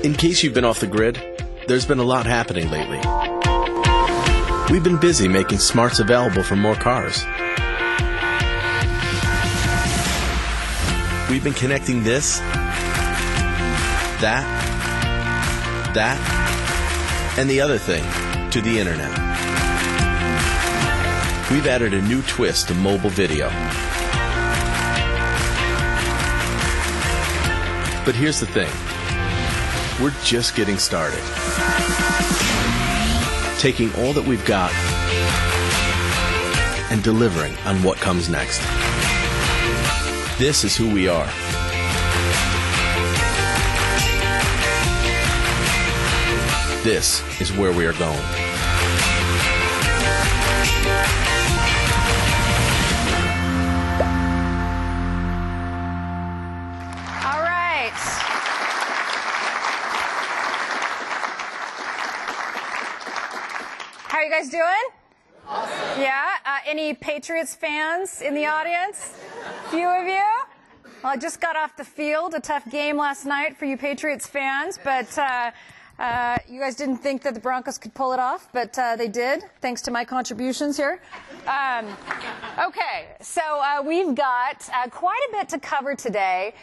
In case you've been off the grid, there's been a lot happening lately. We've been busy making smarts available for more cars. We've been connecting this, that, and the other thing to the internet. We've added a new twist to mobile video. But here's the thing. We're just getting started. Taking all that we've got and delivering on what comes next. This is who we are. This is where we are going. All right. How are you guys doing? Awesome. Yeah? Any Patriots fans in the audience? A few of you? Well, I just got off the field. A tough game last night for you Patriots fans, but you guys didn't think that the Broncos could pull it off, but they did, thanks to my contributions here. Okay, so we've got quite a bit to cover today.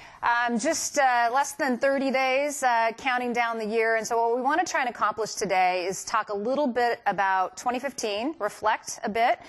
Just less than 30 days counting down the year, and so what we want to try and accomplish today is talk a little bit about 2015, reflect a bit,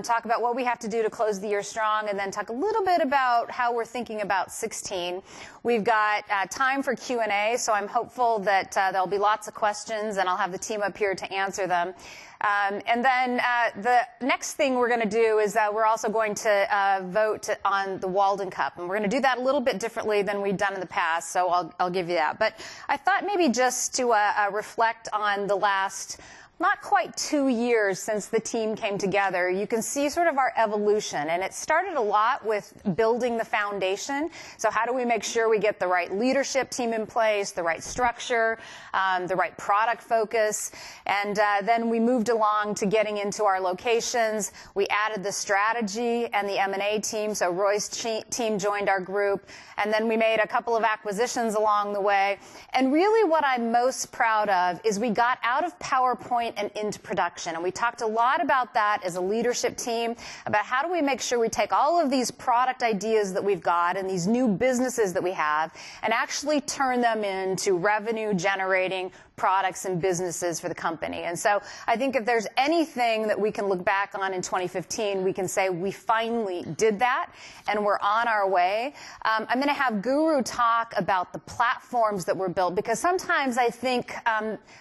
talk about what we have to do to close the year strong, and then talk a little bit about how we're thinking about 16. We've got time for Q&A, so I'm hopeful that there'll be lots of questions, and I'll have the team up here to answer them. And then the next thing we're going to do is we're also going to vote on the Walden Cup. And we're going to do that a little bit differently than we've done in the past, so I'll give you that. But I thought maybe just to reflect on the last not quite 2 years since the team came together, you can see sort of our evolution. And it started a lot with building the foundation. So how do we make sure we get the right leadership team in place, the right structure, the right product focus? And then we moved along to getting into our locations. We added the strategy and the M&A team. So Roy's team joined our group. And then we made a couple of acquisitions along the way. And really what I'm most proud of is we got out of PowerPoint and into production. And we talked a lot about that as a leadership team, about how do we make sure we take all of these product ideas that we've got and these new businesses that we have and actually turn them into revenue-generating products and businesses for the company. And so I think if there's anything that we can look back on in 2015, we can say we finally did that and we're on our way. I'm going to have Guru talk about the platforms that were built, because sometimes I think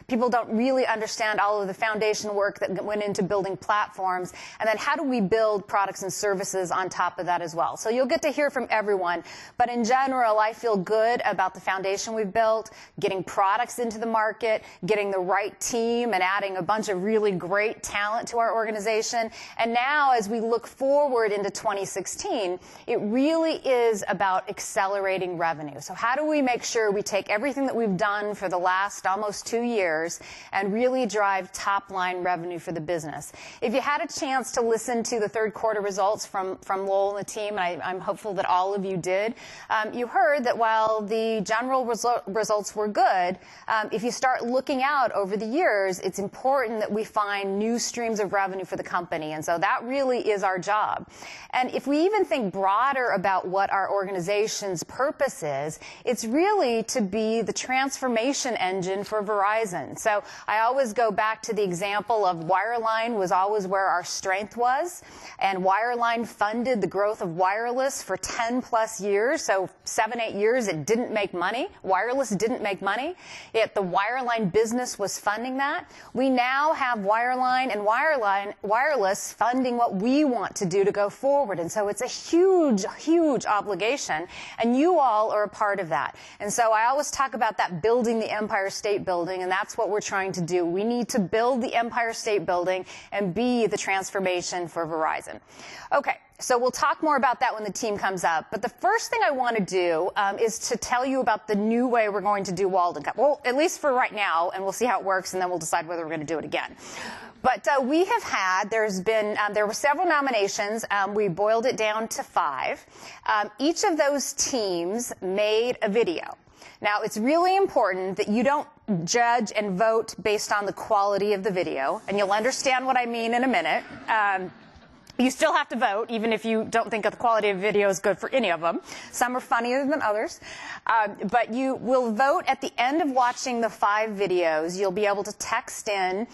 people don't really understand all of the foundation work that went into building platforms, and then how do we build products and services on top of that as well. So you'll get to hear from everyone, but in general, I feel good about the foundation we've built, getting products into the market, getting the right team and adding a bunch of really great talent to our organization. And now as we look forward into 2016, it really is about accelerating revenue. So how do we make sure we take everything that we've done for the last almost 2 years and really drive top-line revenue for the business? If you had a chance to listen to the third quarter results from Lowell and the team, and I'm hopeful that all of you did, you heard that while the general results were good, if you start looking out over the years, it's important that we find new streams of revenue for the company. And so that really is our job. And if we even think broader about what our organization's purpose is, it's really to be the transformation engine for Verizon. So I always go back to the example of wireline was always where our strength was. And wireline funded the growth of wireless for 10 plus years. So 7, 8 years it didn't make money. Wireless didn't make money. Yet the wireline business was funding that. We now have wireline and wireless funding what we want to do to go forward. And so it's a huge, huge obligation. And you all are a part of that. And so I always talk about that building the Empire State Building, and that's what we're trying to do. We need to build the Empire State Building and be the transformation for Verizon. Okay. So we'll talk more about that when the team comes up. But the first thing I want to do is to tell you about the new way we're going to do Walden Cup. Well, at least for right now, and we'll see how it works, and then we'll decide whether we're going to do it again. But we have had, there were several nominations. We boiled it down to 5. Each of those teams made a video. Now, it's really important that you don't judge and vote based on the quality of the video, and you'll understand what I mean in a minute. You still have to vote, even if you don't think that the quality of video is good for any of them. Some are funnier than others. But you will vote at the end of watching the 5 videos. You'll be able to text in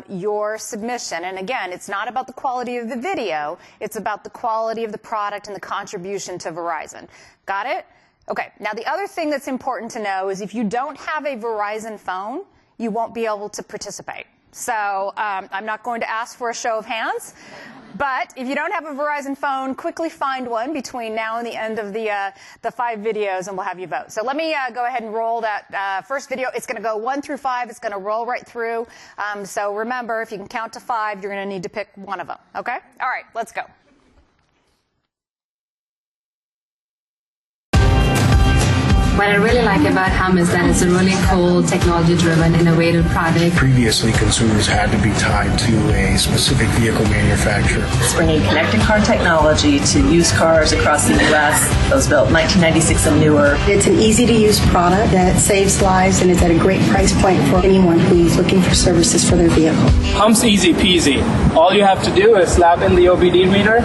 your submission. And again, it's not about the quality of the video. It's about the quality of the product and the contribution to Verizon. Got it? Okay. Now, the other thing that's important to know is if you don't have a Verizon phone, you won't be able to participate. So I'm not going to ask for a show of hands. But if you don't have a Verizon phone, quickly find one between now and the end of the 5 videos, and we'll have you vote. So let me go ahead and roll that first video. It's going to go 1 through 5. It's going to roll right through. So remember, if you can count to 5, you're going to need to pick one of them. Okay? All right, let's go. What I really like about Hum is that it's a really cool, technology-driven, innovative product. Previously, consumers had to be tied to a specific vehicle manufacturer. It's bringing connected car technology to used cars across the U.S. Those built 1996 and newer. It's an easy-to-use product that saves lives and is at a great price point for anyone who's looking for services for their vehicle. Hum's easy peasy. All you have to do is slap in the OBD meter,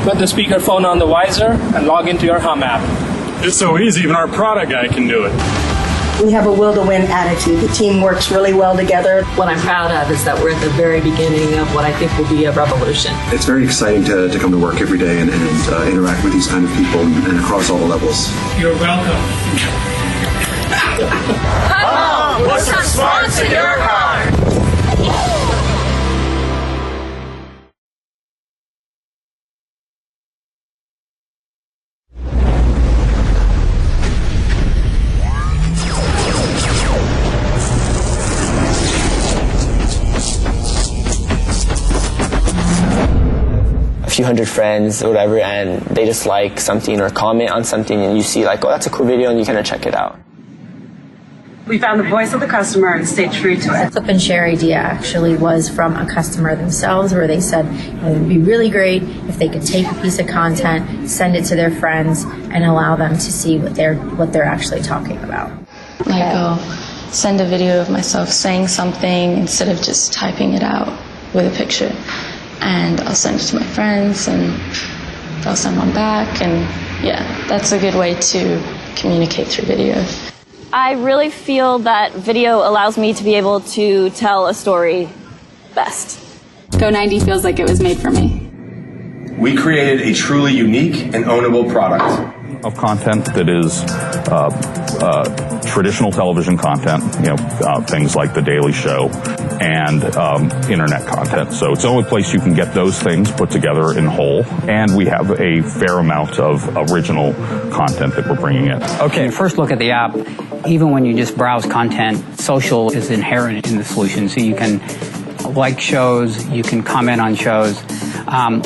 put the speakerphone on the visor, and log into your Hum app. It's so easy, even our product guy can do it. We have a will-to-win attitude. The team works really well together. What I'm proud of is that we're at the very beginning of what I think will be a revolution. It's very exciting to come to work every day and interact with these kind of people and across all the levels. You're welcome. Hum, what's some smarts in your car? Few hundred friends or whatever, and they just like something or comment on something, and you see like, oh, that's a cool video, and you kind of check it out. We found the voice of the customer and stayed true to it. The Clip and Share idea actually was from a customer themselves, where they said it would be really great if they could take a piece of content, send it to their friends, and allow them to see what they're actually talking about. Like I'll send a video of myself saying something instead of just typing it out with a picture. And I'll send it to my friends, and they'll send one back, and yeah, that's a good way to communicate through video. I really feel that video allows me to be able to tell a story best. Go90 feels like it was made for me. We created a truly unique and ownable product. Of content that is traditional television content, things like The Daily Show, and internet content. So it's the only place you can get those things put together in whole. And we have a fair amount of original content that we're bringing in. Okay, first look at the app. Even when you just browse content, social is inherent in the solution. So you can like shows, you can comment on shows,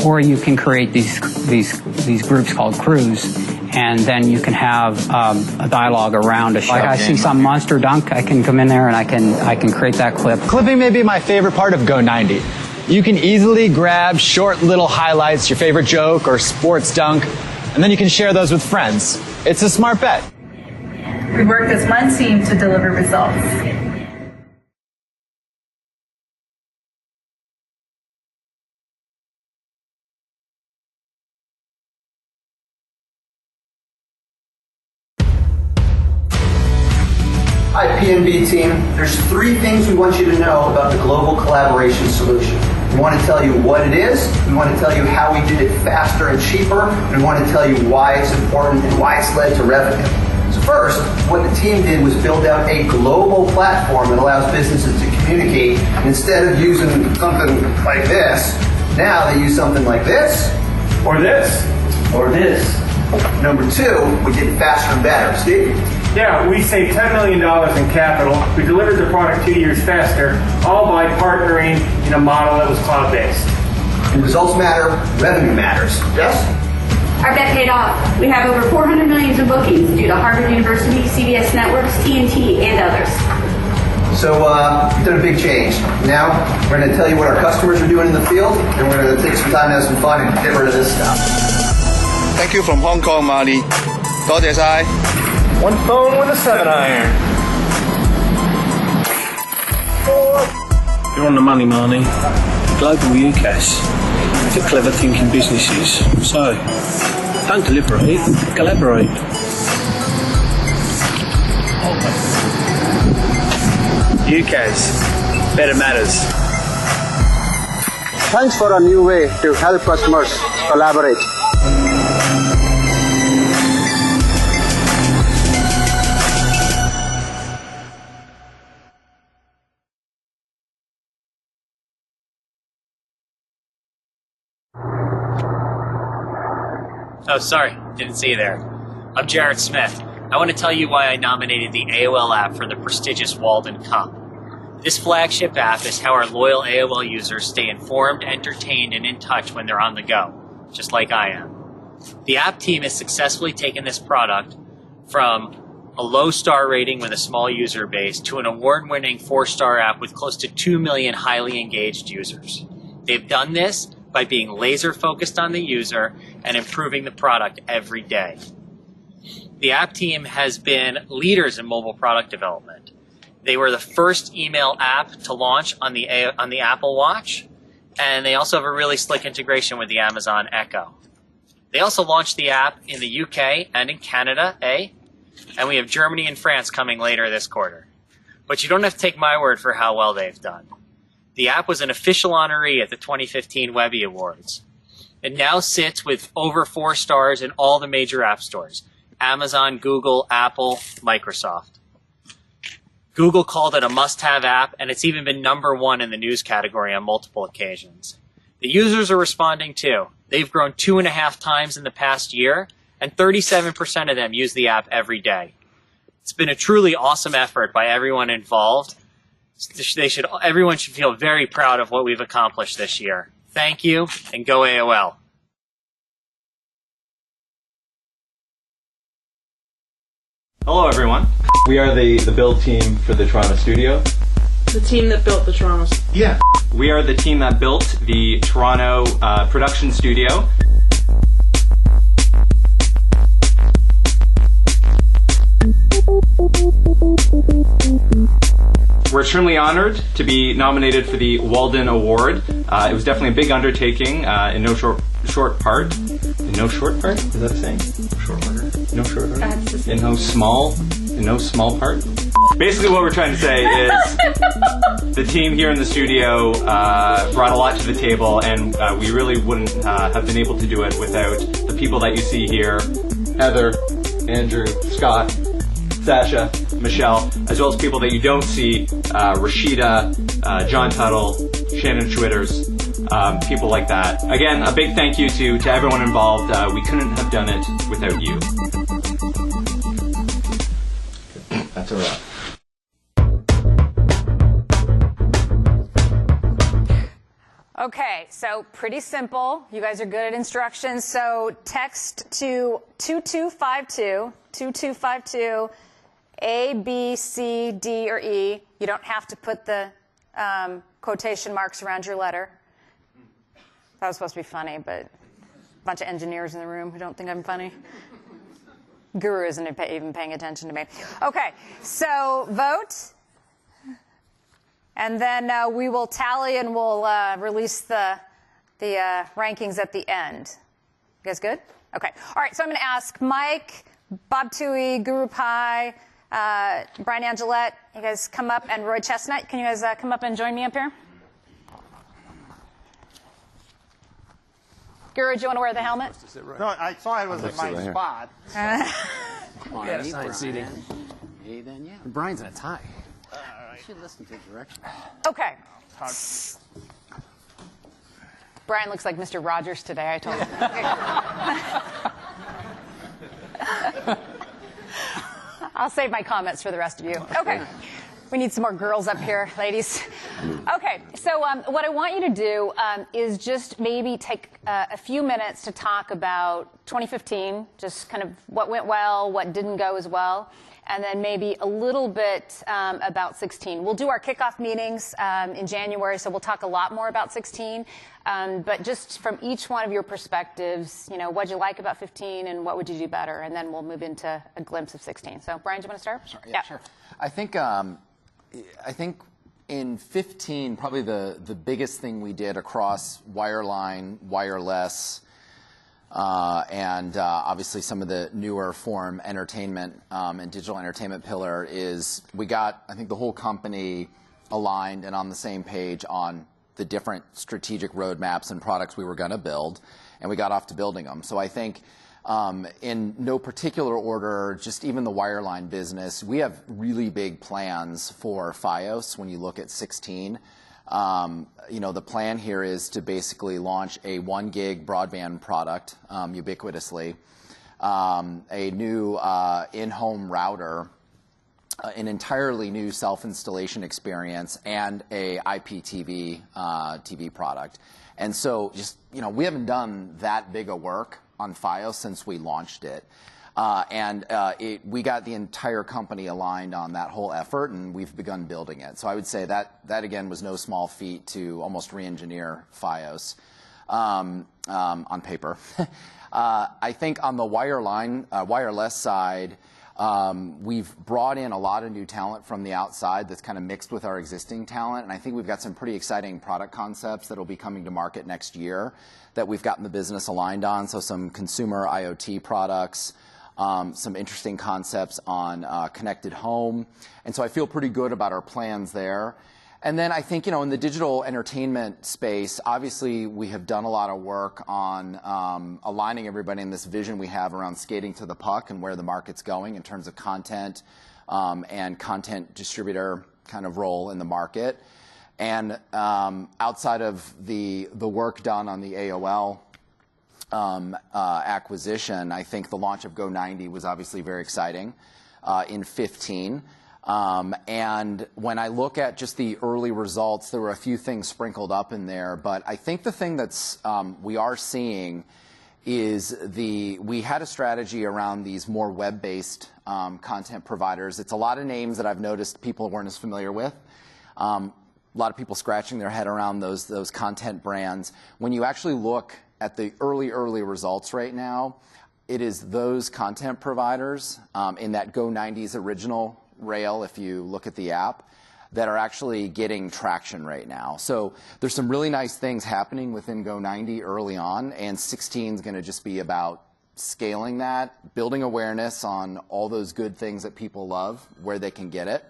or you can create these groups called crews. And then you can have a dialogue around a show. Like I see some monster dunk, I can come in there and I can create that clip. Clipping may be my favorite part of Go90. You can easily grab short little highlights, your favorite joke or sports dunk, and then you can share those with friends. It's a smart bet. We worked as one team to deliver results. Hi, PNB team. There's 3 things we want you to know about the Global Collaboration Solution. We want to tell you what it is, we want to tell you how we did it faster and cheaper, and we want to tell you why it's important and why it's led to revenue. So first, what the team did was build out a global platform that allows businesses to communicate. And instead of using something like this, now they use something like this, or this, or this. Number 2, we did it faster and better. Steve? Yeah, we saved $10 million in capital. We delivered the product 2 years faster, all by partnering in a model that was cloud-based. And results matter, revenue matters. Yes? Our bet paid off. We have over 400 million in bookings due to Harvard University, CBS Networks, TNT, and others. So we've done a big change. Now we're going to tell you what our customers are doing in the field, and we're going to take some time to have some fun and get rid of this stuff. Thank you from Hong Kong, Mali. 多謝晒。 One phone with a 7-iron. You're on the money, Marnie. Global UCAS for clever thinking businesses. So, don't deliberate, collaborate. UCAS, better matters. Thanks for a new way to help customers collaborate. Oh, sorry, didn't see you there. I'm Jared Smith. I want to tell you why I nominated the AOL app for the prestigious Walden Cup. This flagship app is how our loyal AOL users stay informed, entertained, and in touch when they're on the go, just like I am. The app team has successfully taken this product from a low star rating with a small user base to an award-winning 4-star app with close to 2 million highly engaged users. They've done this by being laser focused on the user and improving the product every day. The app team has been leaders in mobile product development. They were the first email app to launch on the Apple Watch, and they also have a really slick integration with the Amazon Echo. They also launched the app in the UK and in Canada, and we have Germany and France coming later this quarter. But you don't have to take my word for how well they've done. The app was an official honoree at the 2015 Webby Awards. It now sits with over 4 stars in all the major app stores: Amazon, Google, Apple, Microsoft. Google called it a must-have app, and it's even been #1 in the news category on multiple occasions. The users are responding too. They've grown 2.5 times in the past year, and 37% of them use the app every day. It's been a truly awesome effort by everyone involved. Everyone should feel very proud of what we've accomplished this year. Thank you, and go AOL. Hello, everyone. We are the build team for the Toronto studio. The team that built the Toronto studio. Yeah. We are the team that built the Toronto production studio. We're extremely honored to be nominated for the Walden Award. It was definitely a big undertaking in no short part. In no short part? Is that a saying? Short part. No short part. In no small part. Basically what we're trying to say is the team here in the studio brought a lot to the table, and we really wouldn't have been able to do it without the people that you see here: Heather, Andrew, Scott, Sasha, Michelle, as well as people that you don't see: Rashida, John Tuttle, Shannon Schwitters, people like that. Again, a big thank you to everyone involved. We couldn't have done it without you. That's a wrap. Okay, so pretty simple. You guys are good at instructions. So text to 2252, A, B, C, D, or E. You don't have to put the quotation marks around your letter. That was supposed to be funny, but a bunch of engineers in the room who don't think I'm funny. Guru isn't even paying attention to me. Okay, so vote. And then we will tally and we'll release the rankings at the end. You guys good? Okay. All right, so I'm going to ask Mike, Bob Toohey, Guru Pai, Brian Angelette, you guys come up, and Roy Chestnut. Can you guys come up and join me up here? Guru, do you want to wear the helmet? No, I thought it was in my spot. Come on, assigned seating. Hey, then, yeah. Brian's in a tie. You should listen to direction. Okay. Brian looks like Mr. Rogers today, I told him. I'll save my comments for the rest of you. Okay. We need some more girls up here, ladies. Okay, so what I want you to do is just maybe take a few minutes to talk about 2015, just kind of what went well, what didn't go as well, and then maybe a little bit about 16. We'll do our kickoff meetings in January, so we'll talk a lot more about 16. But just from each one of your perspectives, you know, what'd you like about 15 and what would you do better? And then we'll move into a glimpse of 16. So, Brian, do you want to start? Sure, yeah, sure. I think in 15, probably the biggest thing we did across wireline, wireless, and obviously some of the newer form entertainment and digital entertainment pillar is we got, I think, the whole company aligned and on the same page on the different strategic roadmaps and products we were going to build, and we got off to building them. So I think in no particular order, just even the wireline business, we have really big plans for Fios when you look at 16. You know, the plan here is to basically launch a 1 gig broadband product ubiquitously, a new in-home router, an entirely new self-installation experience, and a IPTV TV product. And so just, you know, we haven't done that big a work on Fios since we launched it. We got the entire company aligned on that whole effort, and we've begun building it. So I would say that again was no small feat to almost re-engineer Fios on paper. I think on the wireless side, we've brought in a lot of new talent from the outside that's kind of mixed with our existing talent, and I think we've got some pretty exciting product concepts that will be coming to market next year that we've gotten the business aligned on. So some consumer IoT products, some interesting concepts on connected home, and so I feel pretty good about our plans there. And then I think, you know, in the digital entertainment space, obviously we have done a lot of work on aligning everybody in this vision we have around skating to the puck and where the market's going in terms of content and content distributor kind of role in the market. And outside of the work done on the AOL acquisition, I think the launch of Go90 was obviously very exciting in 15. And when I look at just the early results, there were a few things sprinkled up in there, but I think the thing that's we are seeing is we had a strategy around these more web-based content providers. It's a lot of names that I've noticed people weren't as familiar with. A lot of people scratching their head around those content brands. When you actually look at the early results right now, it is those content providers in that Go90's original rail, if you look at the app, that are actually getting traction right now. So there's some really nice things happening within Go90 early on, and 16 is going to just be about scaling that, building awareness on all those good things that people love, where they can get it,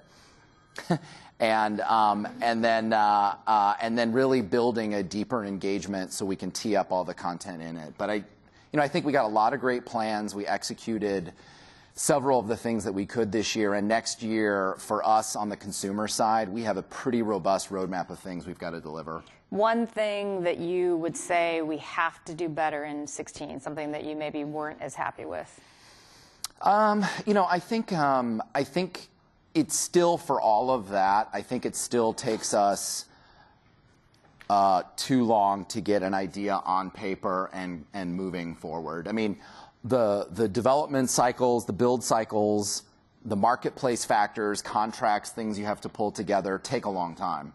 and then really building a deeper engagement so we can tee up all the content in it. But I think we got a lot of great plans. We executed several of the things that we could this year, and next year for us on the consumer side, we have a pretty robust roadmap of things we've got to deliver. One thing that you would say we have to do better in 16, something that you maybe weren't as happy with? You know, I think it's still, for all of that, I think it still takes us too long to get an idea on paper and moving forward. I mean, the development cycles, the build cycles, the marketplace factors, contracts, things you have to pull together take a long time.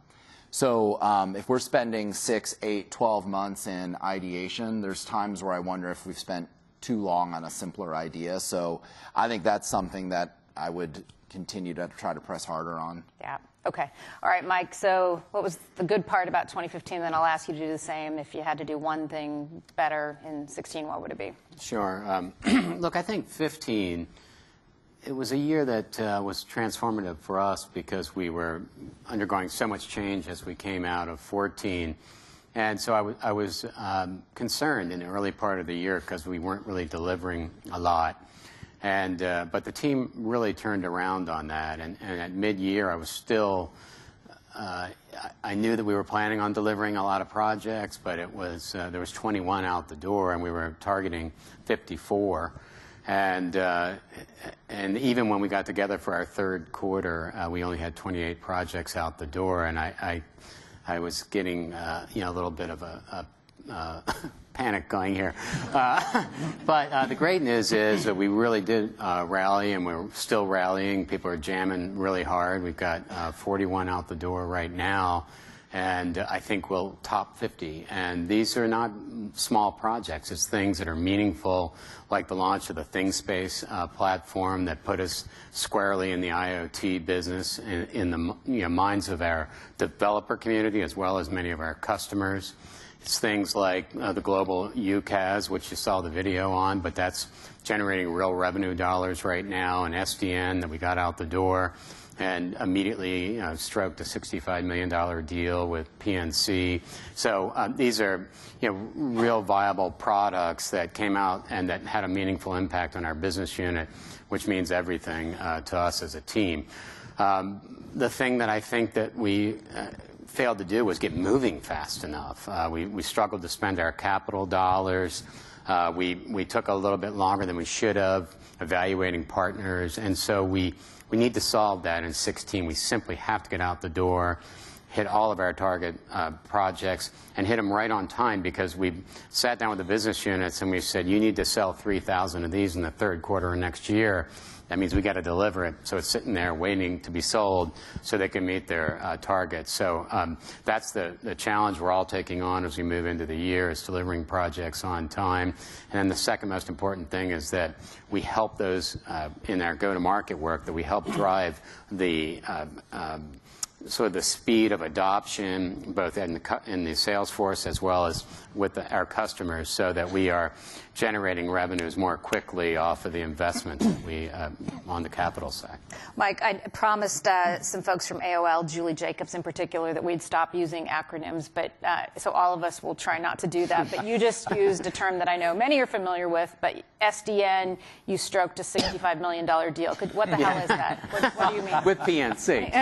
So if we're spending 6, 8, 12 months in ideation, there's times where I wonder if we've spent too long on a simpler idea. So I think that's something that I would continue to try to press harder on. Yeah. Okay. All right, Mike. So what was the good part about 2015? Then I'll ask you to do the same. If you had to do one thing better in 16, what would it be? Sure. Look, I think 15, it was a year that was transformative for us because we were undergoing so much change as we came out of 14. And so I was concerned in the early part of the year because we weren't really delivering a lot. And but the team really turned around on that, and at mid-year I was still I knew that we were planning on delivering a lot of projects, but it was there was 21 out the door, and we were targeting 54. And even when we got together for our third quarter, we only had 28 projects out the door, and I was getting a little bit of a panic going here. But the great news is that we really did rally, and we're still rallying. People are jamming really hard. We've got 41 out the door right now, and I think we'll top 50. And these are not small projects. It's things that are meaningful, like the launch of the ThingSpace platform that put us squarely in the IoT business in the minds of our developer community as well as many of our customers. It's things like the global UCaaS, which you saw the video on, but that's generating real revenue dollars right now, and SDN that we got out the door, and immediately stroked a $65 million deal with PNC. So these are real viable products that came out and that had a meaningful impact on our business unit, which means everything to us as a team. The thing that I think that we failed to do was get moving fast enough. We struggled to spend our capital dollars. We took a little bit longer than we should have evaluating partners, and so we need to solve that in 2016. We simply have to get out the door, hit all of our target projects, and hit them right on time, because we sat down with the business units and we said, you need to sell 3,000 of these in the third quarter of next year. That means we got to deliver it, so it's sitting there waiting to be sold so they can meet their targets. So that's the challenge we're all taking on as we move into the year, is delivering projects on time. And then the second most important thing is that we help those in our go-to-market work, that we help drive the sort of the speed of adoption, both in the sales force as well as with our customers, so that we are generating revenues more quickly off of the investment that we on the capital side. Mike, I promised some folks from AOL, Julie Jacobs in particular, that we'd stop using acronyms, but so all of us will try not to do that. But you just used a term that I know many are familiar with, but SDN, you stroked a $65 million deal. What the hell is that? What do you mean? With PNC.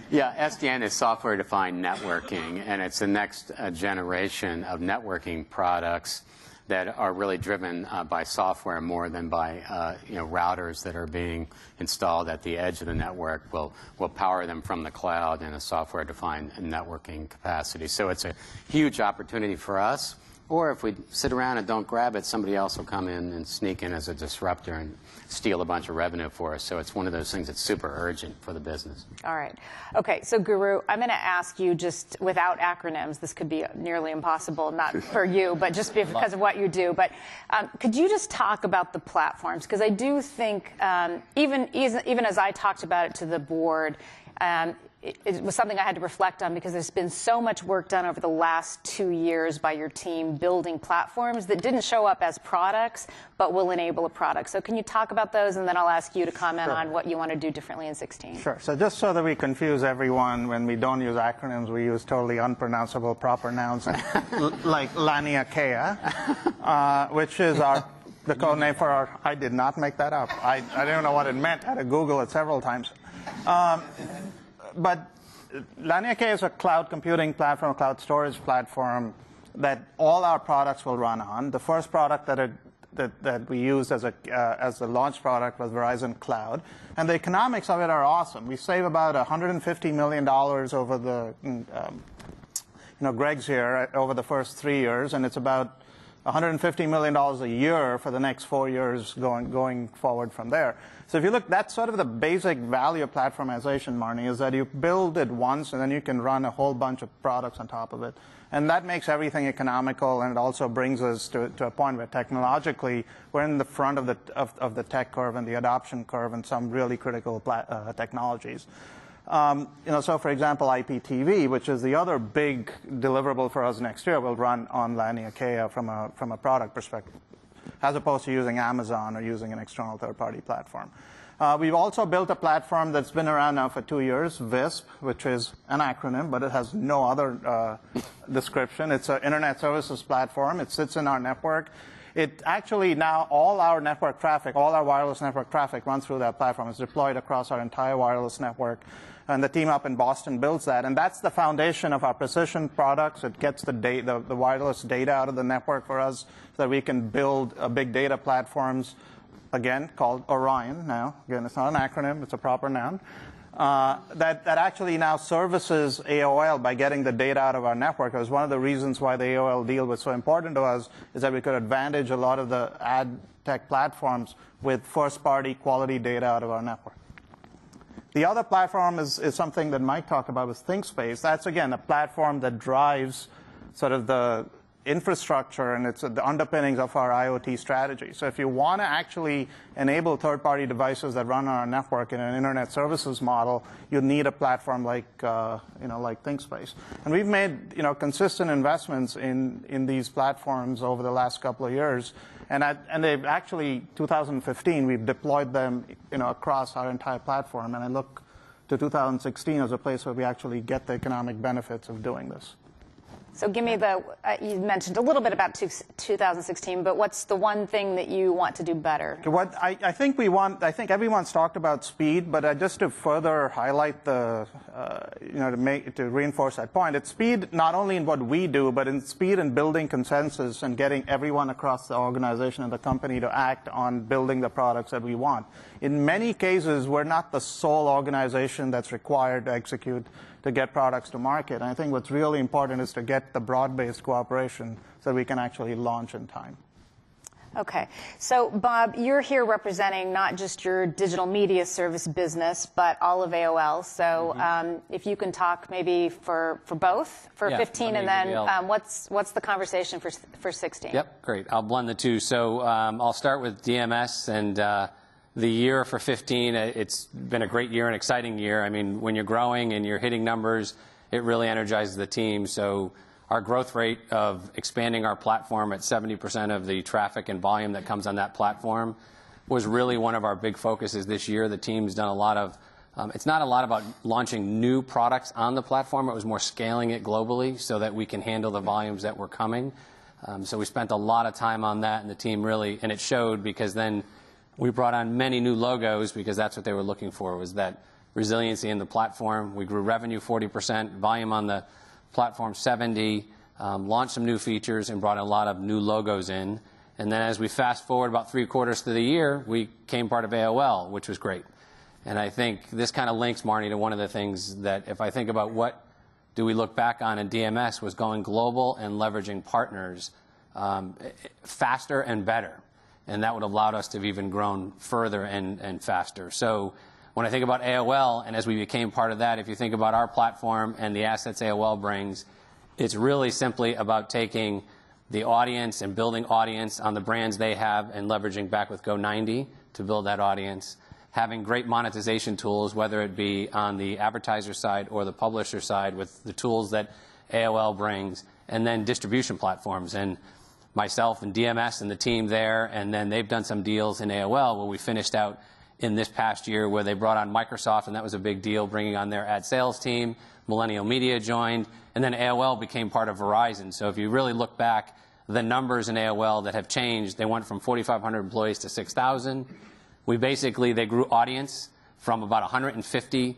SDN is software-defined networking, and it's the next generation of networking products that are really driven by software more than by routers that are being installed at the edge of the network. We'll power them from the cloud in a software-defined networking capacity. So it's a huge opportunity for us. Or if we sit around and don't grab it, somebody else will come in and sneak in as a disruptor and steal a bunch of revenue for us. So it's one of those things that's super urgent for the business. All right. Okay, so Guru, I'm going to ask you, just without acronyms, this could be nearly impossible, not for you, but just because of what you do. But could you just talk about the platforms? Because I do think, even as I talked about it to the board, it was something I had to reflect on, because there's been so much work done over the last 2 years by your team building platforms that didn't show up as products, but will enable a product. So can you talk about those, and then I'll ask you to comment on what you want to do differently in 2016. Sure. So just so that we confuse everyone, when we don't use acronyms, we use totally unpronounceable proper nouns like Laniakea, which is the code name for our, I did not make that up. I didn't know what it meant. I had to Google it several times. But Laniakea is a cloud computing platform, a cloud storage platform that all our products will run on. The first product that we used as the launch product was Verizon Cloud, and the economics of it are awesome. We save about $150 million over the Greg's here over the first 3 years, and it's about $150 million a year for the next 4 years going forward from there. So if you look, that's sort of the basic value of platformization, Marnie, is that you build it once and then you can run a whole bunch of products on top of it. And that makes everything economical, and it also brings us to a point where technologically we're in the front of the tech curve and the adoption curve and some really critical technologies. So for example, IPTV, which is the other big deliverable for us next year, will run on Laniakea from a product perspective, as opposed to using Amazon or using an external third-party platform. We've also built a platform that's been around now for 2 years, VISP, which is an acronym, but it has no other description. It's an internet services platform. It sits in our network. It actually now, all our network traffic, all our wireless network traffic runs through that platform. It's deployed across our entire wireless network. And the team up in Boston builds that. And that's the foundation of our precision products. It gets the wireless data out of the network for us so that we can build big data platforms, again, called Orion now. Again, it's not an acronym. It's a proper noun. That actually now services AOL by getting the data out of our network. It was one of the reasons why the AOL deal was so important to us, is that we could advantage a lot of the ad tech platforms with first-party quality data out of our network. The other platform is something that Mike talked about, was ThinkSpace. That's, again, a platform that drives sort of the infrastructure and it's the underpinnings of our IoT strategy. So if you want to actually enable third-party devices that run on our network in an internet services model, you need a platform like like ThinkSpace. And we've made consistent investments in these platforms over the last couple of years. And they've actually, 2015, we've deployed them across our entire platform. And I look to 2016 as a place where we actually get the economic benefits of doing this. So give me you mentioned a little bit about 2016, but what's the one thing that you want to do better? What I think everyone's talked about speed, but just to further highlight to reinforce that point, it's speed not only in what we do, but in speed in building consensus and getting everyone across the organization and the company to act on building the products that we want. In many cases, we're not the sole organization that's required to execute to get products to market. And I think what's really important is to get the broad-based cooperation so that we can actually launch in time. Okay. So, Bob, you're here representing not just your digital media service business, but all of AOL. So if you can talk maybe for both, for 15, and then what's the conversation for 16? Yep, great. I'll blend the two. So I'll start with DMS and the year for 15, it's been a great year, an exciting year. I mean, when you're growing and you're hitting numbers, it really energizes the team. So our growth rate of expanding our platform at 70% of the traffic and volume that comes on that platform was really one of our big focuses this year. The team's done a lot of, it's not a lot about launching new products on the platform. It was more scaling it globally so that we can handle the volumes that were coming. So we spent a lot of time on that, and the team really, and it showed because then we brought on many new logos because that's what they were looking for, was that resiliency in the platform. We grew revenue 40%, volume on the platform 70%, launched some new features and brought a lot of new logos in. And then as we fast forward about 3 quarters through the year, we became part of AOL, which was great. And I think this kind of links, Marnie, to one of the things that if I think about what do we look back on in DMS was going global and leveraging partners faster and better. And that would have allowed us to have even grown further and faster. So when I think about AOL, and as we became part of that, if you think about our platform and the assets AOL brings, it's really simply about taking the audience and building audience on the brands they have and leveraging back with Go90 to build that audience, having great monetization tools, whether it be on the advertiser side or the publisher side with the tools that AOL brings, and then distribution platforms. And myself and DMS and the team there, and then they've done some deals in AOL where we finished out in this past year where they brought on Microsoft, and that was a big deal, bringing on their ad sales team. Millennial Media joined, and then AOL became part of Verizon. So if you really look back, the numbers in AOL that have changed, they went from 4,500 employees to 6,000. They grew audience from about 150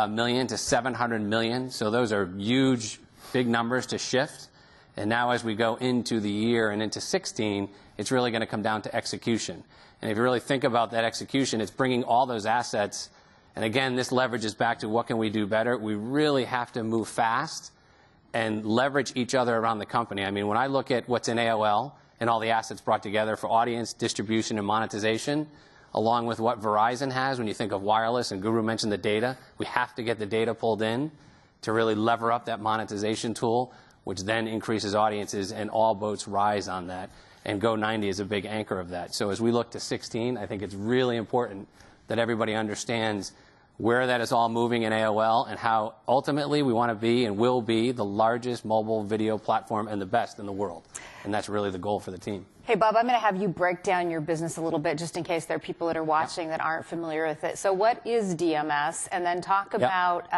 million to 700 million. So those are huge, big numbers to shift. And now as we go into the year and into 16, it's really going to come down to execution. And if you really think about that execution, it's bringing all those assets. And again, this leverages back to what can we do better. We really have to move fast and leverage each other around the company. I mean, when I look at what's in AOL and all the assets brought together for audience, distribution, and monetization, along with what Verizon has, when you think of wireless, and Guru mentioned the data, we have to get the data pulled in to really lever up that monetization tool, which then increases audiences, and all boats rise on that. And Go90 is a big anchor of that. So as we look to 16, I think it's really important that everybody understands where that is all moving in AOL and how ultimately we want to be and will be the largest mobile video platform and the best in the world. And that's really the goal for the team. Hey, Bob, I'm going to have you break down your business a little bit just in case there are people that are watching that aren't familiar with it. So what is DMS? And then talk about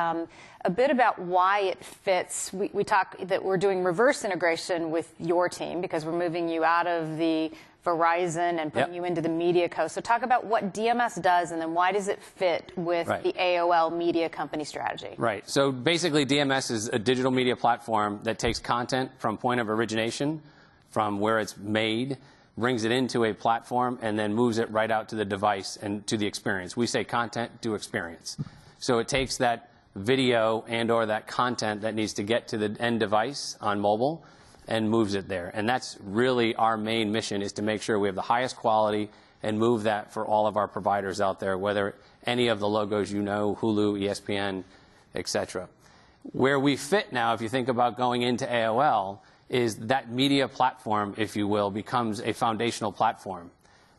a bit about why it fits. We talk that we're doing reverse integration with your team because we're moving you out of the Verizon and putting you into the media co. So talk about what DMS does, and then why does it fit with the AOL media company strategy? Right. So basically, DMS is a digital media platform that takes content from point of origination, from where it's made, brings it into a platform, and then moves it right out to the device and to the experience. We say content to experience. So it takes that video and or that content that needs to get to the end device on mobile and moves it there. And that's really our main mission, is to make sure we have the highest quality and move that for all of our providers out there, whether any of the logos you know, Hulu, ESPN, etc. Where we fit now, if you think about going into AOL, is that media platform, if you will, becomes a foundational platform.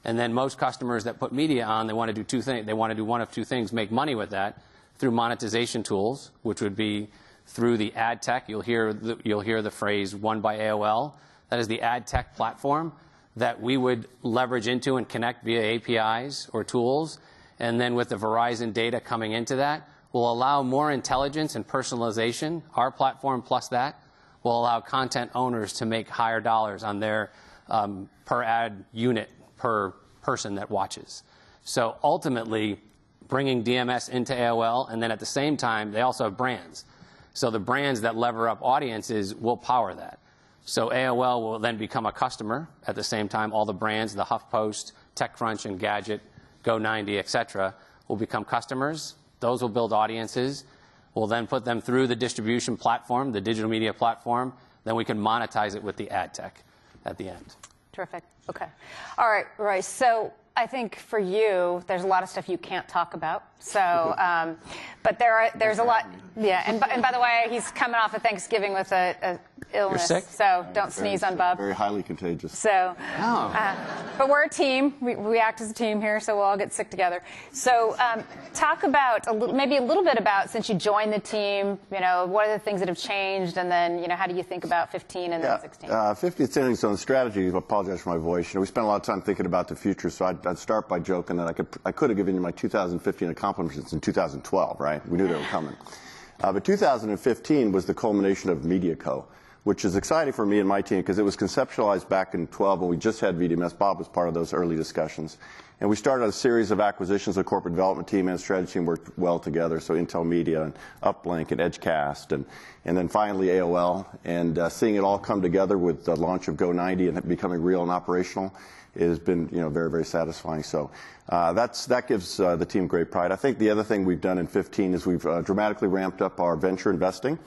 And then most customers that put media on, they want to do two things. They want to do one of two things: make money with that through monetization tools, which would be through the ad tech. You'll hear the phrase "Won by AOL." That is the ad tech platform that we would leverage into and connect via APIs or tools. And then with the Verizon data coming into that, will allow more intelligence and personalization. Our platform plus that will allow content owners to make higher dollars on their per ad unit per person that watches. So ultimately, bringing DMS into AOL, and then at the same time, they also have brands. So the brands that lever up audiences will power that. So AOL will then become a customer at the same time. All the brands, the HuffPost, TechCrunch, Engadget, Go90, etc., will become customers. Those will build audiences. We'll then put them through the distribution platform, the digital media platform. Then we can monetize it with the ad tech at the end. Terrific. Okay. All right, Royce. So I think for you, there's a lot of stuff you can't talk about. So, but there's a lot. Yeah. And by the way, he's coming off of Thanksgiving with a illness. You're sick? So don't sneeze on Bob. Very highly contagious. So, but we're a team. We act as a team here, so we'll all get sick together. So talk about maybe a little bit about, since you joined the team, what are the things that have changed, and then how do you think about 15 and then 16? 50th innings on the strategy. I apologize for my voice. We spent a lot of time thinking about the future, so I'd start by joking that I could have given you my 2015 accomplishments in 2012, right? We knew they were coming. But 2015 was the culmination of MediaCo, which is exciting for me and my team because it was conceptualized back in 12 when we just had VDMS. Bob was part of those early discussions. And we started a series of acquisitions. The corporate development team and strategy team worked well together. So Intel Media and Uplink and Edgecast and then finally AOL. And seeing it all come together with the launch of Go90 and it becoming real and operational has been very, very satisfying. So that gives the team great pride. I think the other thing we've done in 15 is we've dramatically ramped up our venture investing,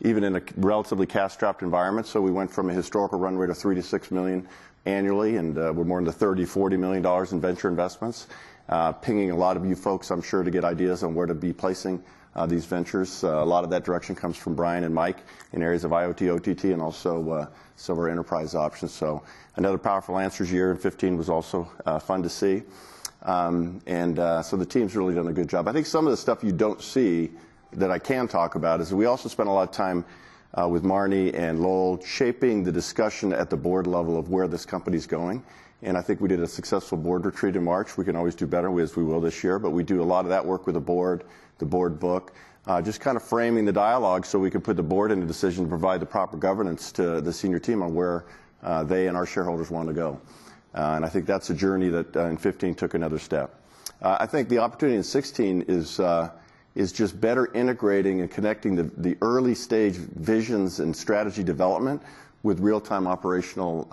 even in a relatively cash-strapped environment. So we went from a historical run rate of $3 to $6 million annually, and we're more into $30, $40 million in venture investments, pinging a lot of you folks, I'm sure, to get ideas on where to be placing these ventures. A lot of that direction comes from Brian and Mike in areas of IoT, OTT, and also some of our enterprise options. So another powerful answers year in 15 was also fun to see. So the team's really done a good job. I think some of the stuff you don't see that I can talk about is that we also spent a lot of time with Marnie and Lowell shaping the discussion at the board level of where this company's going. And I think we did a successful board retreat in March. We can always do better, as we will this year, but we do a lot of that work with the board book, just kind of framing the dialogue so we can put the board in a decision to provide the proper governance to the senior team on where they and our shareholders want to go. And I think that's a journey that in 15 took another step. I think the opportunity in 16 is just better integrating and connecting the early stage visions and strategy development with real-time operational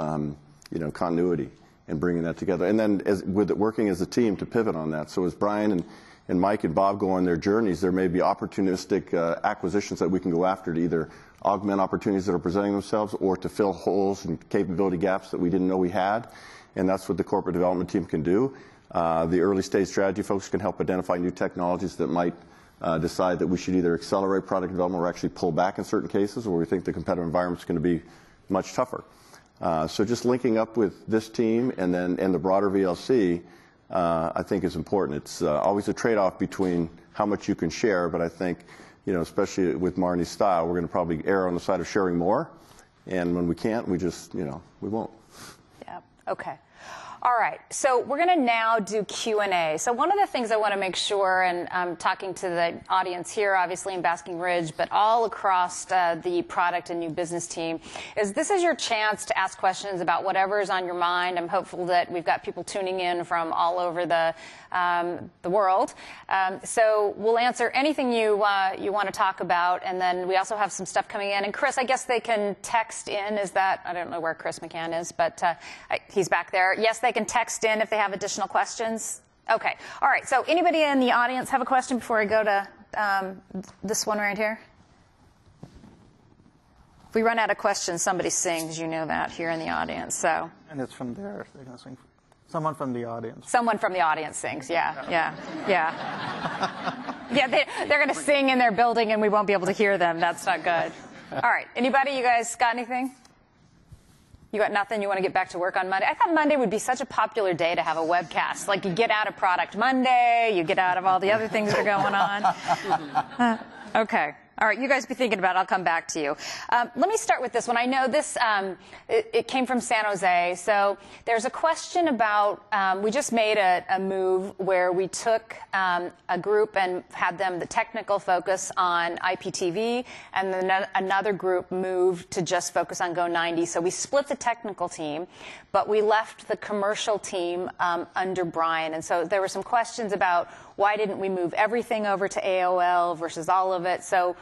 continuity and bringing that together. And then working as a team to pivot on that. So as Brian and Mike and Bob go on their journeys, there may be opportunistic acquisitions that we can go after to either augment opportunities that are presenting themselves or to fill holes and capability gaps that we didn't know we had. And that's what the corporate development team can do. The early stage strategy folks can help identify new technologies that might decide that we should either accelerate product development or actually pull back in certain cases where we think the competitive environment is going to be much tougher. So just linking up with this team and the broader VLC, I think is important. It's always a trade-off between how much you can share, but I think, especially with Marnie's style, we're going to probably err on the side of sharing more. And when we can't, we just, we won't. Yeah. Okay. All right, so we're going to now do Q&A. So one of the things I want to make sure, and I'm talking to the audience here, obviously in Basking Ridge, but all across the product and new business team, is this is your chance to ask questions about whatever is on your mind. I'm hopeful that we've got people tuning in from all over the world. So we'll answer anything you want to talk about, and then we also have some stuff coming in. And Chris, I guess they can text in. Is that, I don't know where Chris McCann is, but he's back there. Yes, they can text in if they have additional questions. Okay. All right. So anybody in the audience have a question before I go to this one right here? If we run out of questions, somebody sings. You know that here in the audience. So. And it's from there. They're going to sing. Someone from the audience. Someone from the audience sings. Yeah. Yeah, they're going to sing in their building, and we won't be able to hear them. That's not good. All right. Anybody? You guys got anything? You got nothing? You want to get back to work on Monday? I thought Monday would be such a popular day to have a webcast. Like, you get out of Product Monday, you get out of all the other things that are going on. Okay. All right, you guys be thinking about it. I'll come back to you. Let me start with this one. I know this, it came from San Jose. So there's a question about, we just made a move where we took a group and had them the technical focus on IPTV, and then another group moved to just focus on Go90. So we split the technical team, but we left the commercial team under Brian. And so there were some questions about why didn't we move everything over to AOL versus all of it? So,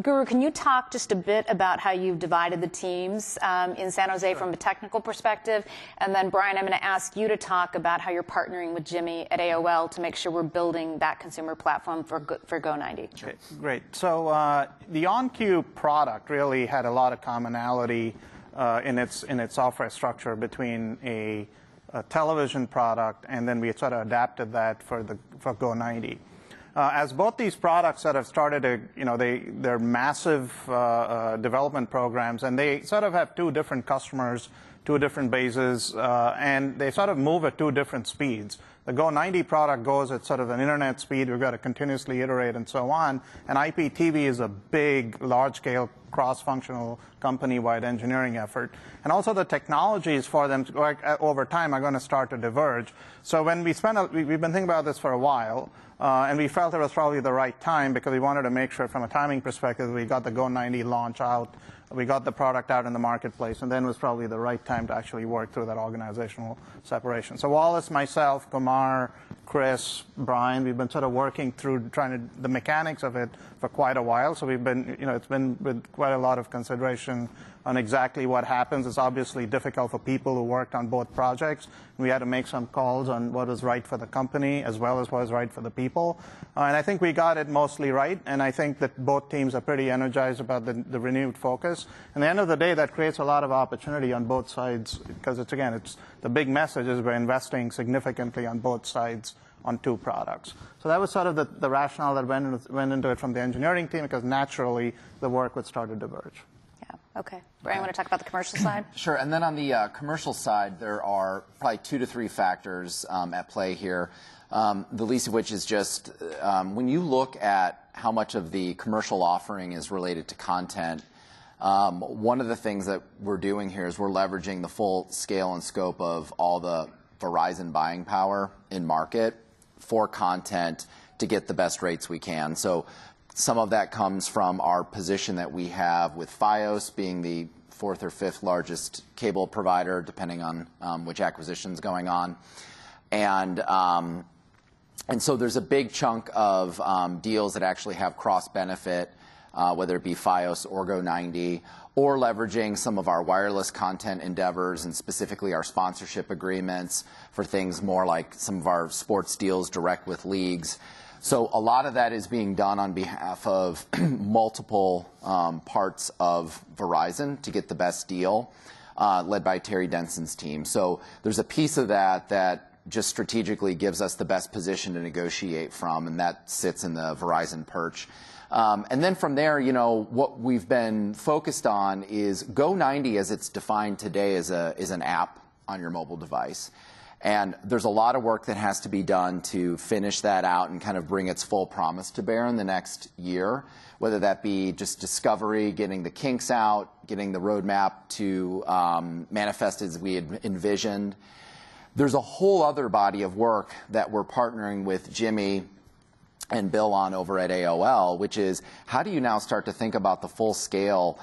Guru, can you talk just a bit about how you've divided the teams in San Jose from a technical perspective? And then, Brian, I'm going to ask you to talk about how you're partnering with Jimmy at AOL to make sure we're building that consumer platform for Go90. Okay, great. So the OnCue product really had a lot of commonality in its software structure between a television product, and then we sort of adapted that for Go90. As both these products sort of started to, they're massive development programs, and they sort of have two different customers, two different bases, and they sort of move at two different speeds. The Go90 product goes at sort of an internet speed. We've got to continuously iterate and so on. And IPTV is a big, large-scale, cross-functional, company-wide engineering effort. And also the technologies for them over time are going to start to diverge. So when we've been thinking about this for a while, and we felt it was probably the right time because we wanted to make sure from a timing perspective we got the Go90 launch out, we got the product out in the marketplace, and then it was probably the right time to actually work through that organizational separation. So Wallace, myself, Kumar, Chris, Brian, we've been sort of working through the mechanics of it for quite a while. So we've been, it's been with quite a lot of consideration on exactly what happens. It's obviously difficult for people who worked on both projects. We had to make some calls on what was right for the company as well as what was right for the people. And I think we got it mostly right. And I think that both teams are pretty energized about the renewed focus. And at the end of the day, that creates a lot of opportunity on both sides because it's the big message is we're investing significantly on both sides on two products. So that was sort of the rationale that went into it from the engineering team because naturally the work would start to diverge. Okay. Brian, want to talk about the commercial side? Sure. And then on the commercial side, there are probably 2 to 3 factors at play here, the least of which is just when you look at how much of the commercial offering is related to content, one of the things that we're doing here is we're leveraging the full scale and scope of all the Verizon buying power in market for content to get the best rates we can. So some of that comes from our position that we have with Fios being the 4th or 5th largest cable provider, depending on which acquisition's going on. And so there's a big chunk of deals that actually have cross-benefit, whether it be Fios or Go90, or leveraging some of our wireless content endeavors and specifically our sponsorship agreements for things more like some of our sports deals direct with leagues. So a lot of that is being done on behalf of multiple parts of Verizon to get the best deal, led by Terry Denson's team. So there's a piece of that just strategically gives us the best position to negotiate from, and that sits in the Verizon perch. And then from there, what we've been focused on is Go90 as it's defined today is an app on your mobile device. And there's a lot of work that has to be done to finish that out and kind of bring its full promise to bear in the next year, whether that be just discovery, getting the kinks out, getting the roadmap to manifest as we had envisioned. There's a whole other body of work that we're partnering with Jimmy and Bill on over at AOL, which is how do you now start to think about the full scale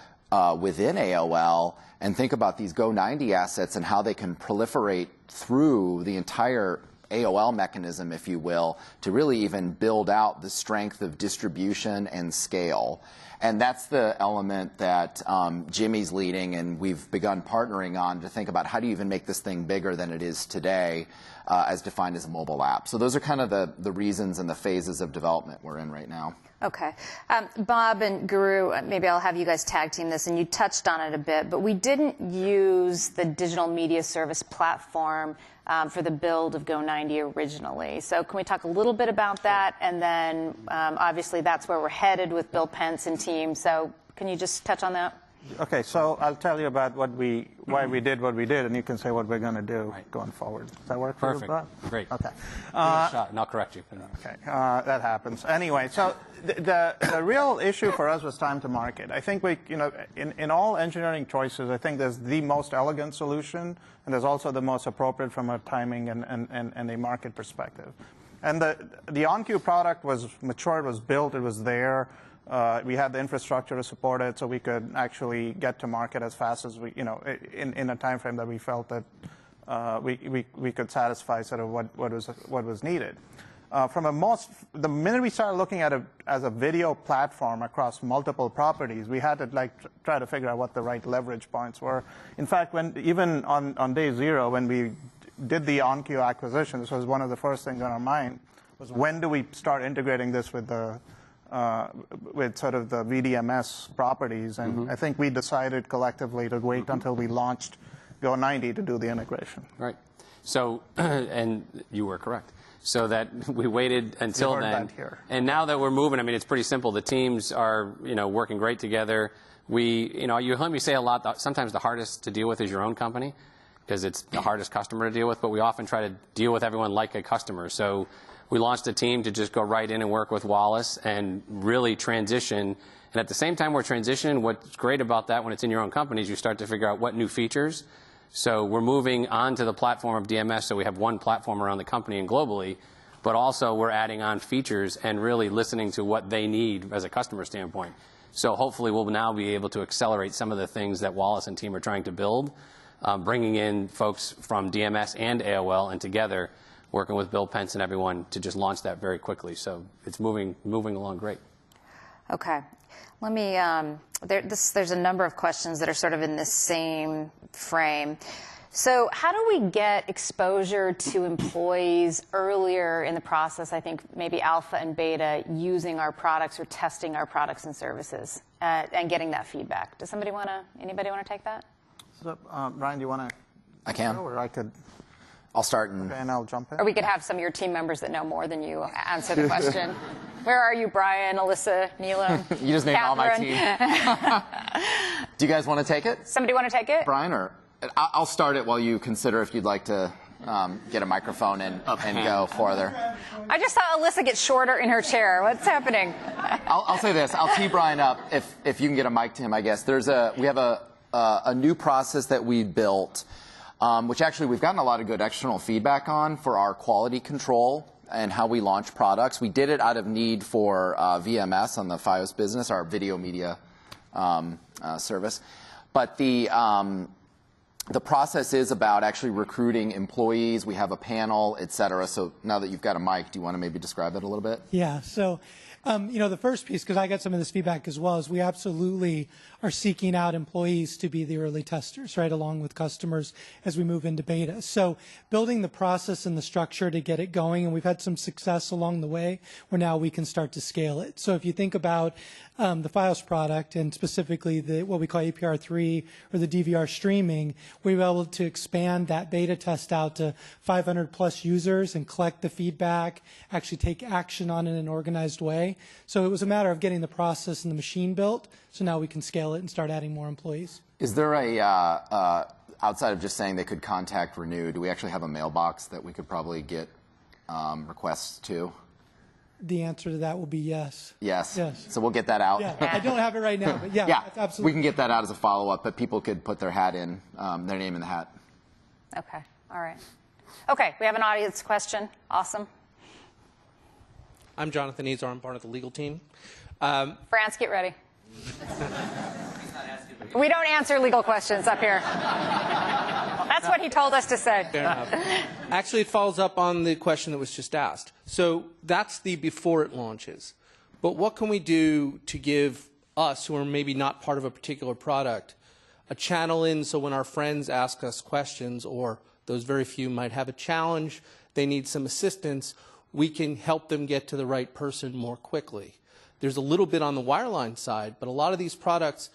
within AOL and think about these Go90 assets and how they can proliferate through the entire AOL mechanism, if you will, to really even build out the strength of distribution and scale. And that's the element that Jimmy's leading, and we've begun partnering on to think about how do you even make this thing bigger than it is today, as defined as a mobile app. So those are kind of the reasons and the phases of development we're in right now. Okay. Bob and Guru, maybe I'll have you guys tag team this, and you touched on it a bit, but we didn't use the digital media service platform for the build of Go90 originally. So can we talk a little bit about that? And then obviously that's where we're headed with Bill Pence and team. So can you just touch on that? Okay, so I'll tell you about why we did what we did, and you can say what we're going to do going forward. Does that work for you, Bob? Great. Okay. Shot, and I'll correct you. Okay, that happens. Anyway, so the real issue for us was time to market. I think in all engineering choices, I think there's the most elegant solution, and there's also the most appropriate from a timing and a market perspective. And the OnCue product was mature, it was built, it was there. We had the infrastructure to support it, so we could actually get to market as fast as in a time frame that we felt that we could satisfy sort of what was needed. The minute we started looking at it as a video platform across multiple properties, we had to try to figure out what the right leverage points were. In fact, even on day zero, when we did the OnCue acquisition, this was one of the first things on our mind, was when do we start integrating this with sort of the VDMS properties, and I think we decided collectively to wait until we launched Go90 to do the integration. Right. So, and you were correct. So that we waited until You heard then, that here. and now that we're moving, I mean, it's pretty simple. The teams are, working great together. You heard me say a lot that sometimes the hardest to deal with is your own company, because it's the hardest customer to deal with. But we often try to deal with everyone like a customer. So we launched a team to just go right in and work with Wallace and really transition. And at the same time we're transitioning, what's great about that when it's in your own company is you start to figure out what new features. So we're moving on to the platform of DMS, so we have one platform around the company and globally, but also we're adding on features and really listening to what they need as a customer standpoint. So hopefully we'll now be able to accelerate some of the things that Wallace and team are trying to build, bringing in folks from DMS and AOL and together, working with Bill Pence and everyone to just launch that very quickly. So it's moving along great. Okay. Let me, there's a number of questions that are sort of in the same frame. So how do we get exposure to employees earlier in the process, I think maybe alpha and beta, using our products or testing our products and services and getting that feedback? Does anybody want to take that? So, Brian, do you want to? I can. Or I could. I'll start And I'll jump in. Or we could have some of your team members that know more than you answer the question. Where are you, Brian, Alyssa, Neelam? You just named all my team. Catherine? Do you guys want to take it? Somebody want to take it? Brian, or I'll start it while you consider if you'd like to get a microphone and go farther. I just saw Alyssa get shorter in her chair. What's happening? I'll say this. I'll tee Brian up if you can get a mic to him, I guess. We have a new process that we built, which actually we've gotten a lot of good external feedback on for our quality control and how we launch products. We did it out of need for VMS on the Fios business, our video media service. But the process is about actually recruiting employees. We have a panel, et cetera. So now that you've got a mic, do you want to maybe describe that a little bit? Yeah. So, the first piece, because I got some of this feedback as well, is we absolutely are seeking out employees to be the early testers, right, along with customers as we move into beta. So building the process and the structure to get it going, and we've had some success along the way where now we can start to scale it. So if you think about the Fios product and specifically what we call APR3 or the DVR streaming, we were able to expand that beta test out to 500 plus users and collect the feedback, actually take action on it in an organized way. So it was a matter of getting the process and the machine built, so now we can scale it and start adding more employees. Is there outside of just saying they could contact Renew, do we actually have a mailbox that we could probably get requests to? The answer to that will be yes. Yes. Yes. So we'll get that out. Yeah. I don't have it right now, but yeah, absolutely. We can get that out as a follow-up, but people could put their hat in, their name in the hat. Okay. All right. Okay, we have an audience question. Awesome. I'm Jonathan Azar. I'm part of the legal team. France, get ready. We don't answer legal questions up here. That's what he told us to say. Fair enough. Actually, it follows up on the question that was just asked. So that's the before it launches. But what can we do to give us, who are maybe not part of a particular product, a channel in so when our friends ask us questions, or those very few might have a challenge, they need some assistance, we can help them get to the right person more quickly. There's a little bit on the wireline side, but a lot of these products,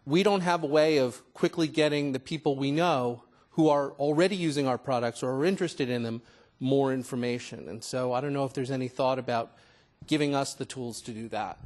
we don't have a way of quickly getting the people we know who are already using our products or are interested in them more information. And so I don't know if there's any thought about giving us the tools to do that.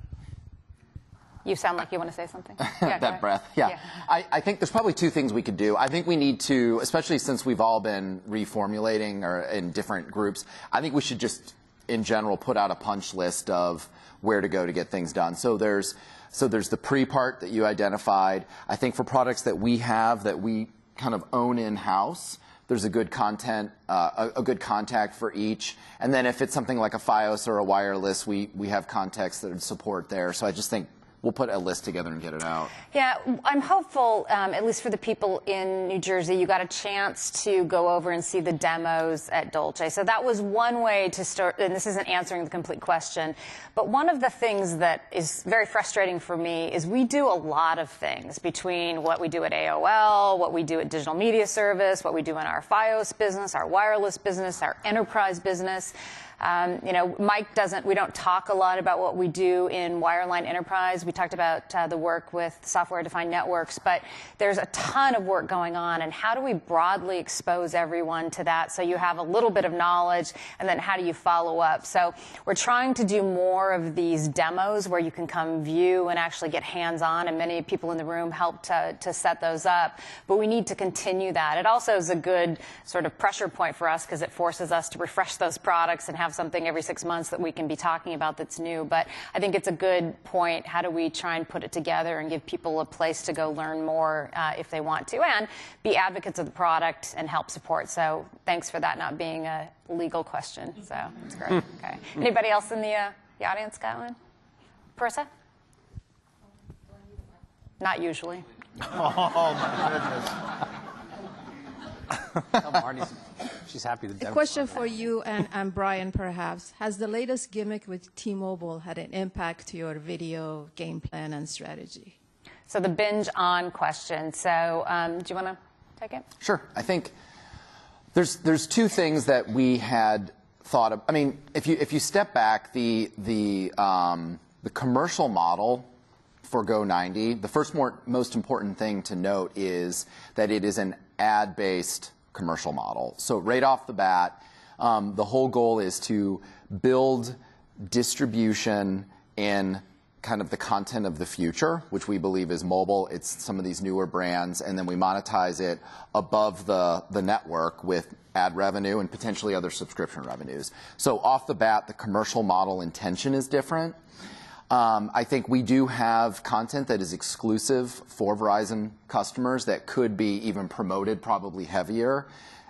You sound like you want to say something. Yeah, that breath. Yeah. I think there's probably two things we could do. I think we need to, especially since we've all been reformulating or in different groups, I think we should just, in general, put out a punch list of where to go to get things done. So there's the pre-part that you identified. I think for products that we have that we kind of own in-house, there's a good a good contact for each. And then if it's something like a Fios or a wireless, we have contacts that would support there. So I just think we'll put a list together and get it out. Yeah, I'm hopeful, at least for the people in New Jersey, you got a chance to go over and see the demos at Dolce. So that was one way to start, and this isn't answering the complete question, but one of the things that is very frustrating for me is we do a lot of things between what we do at AOL, what we do at Digital Media Service, what we do in our Fios business, our wireless business, our enterprise business. Mike we don't talk a lot about what we do in wireline enterprise. We talked about the work with software-defined networks, but there's a ton of work going on, and how do we broadly expose everyone to that so you have a little bit of knowledge, and then how do you follow up? So we're trying to do more of these demos where you can come view and actually get hands-on, and many people in the room helped to set those up, but we need to continue that. It also is a good sort of pressure point for us because it forces us to refresh those products and have something every 6 months that we can be talking about that's new. But I think it's a good point. How do we try and put it together and give people a place to go learn more if they want to, and be advocates of the product and help support? So thanks for that not being a legal question. So that's great. Okay. Anybody else in the audience got one? Parissa? Not usually. Oh, my goodness. She's happy to A question for you and Brian, perhaps. Has the latest gimmick with T-Mobile had an impact to your video game plan and strategy? So the binge-on question. So do you want to take it? Sure. I think there's two things that we had thought of. I mean, if you step back, the commercial model for Go90, the first most important thing to note is that it is an ad-based commercial model. So right off the bat, the whole goal is to build distribution in kind of the content of the future, which we believe is mobile. It's some of these newer brands, and then we monetize it above the network with ad revenue and potentially other subscription revenues. So off the bat, the commercial model intention is different. I think we do have content that is exclusive for Verizon customers that could be even promoted probably heavier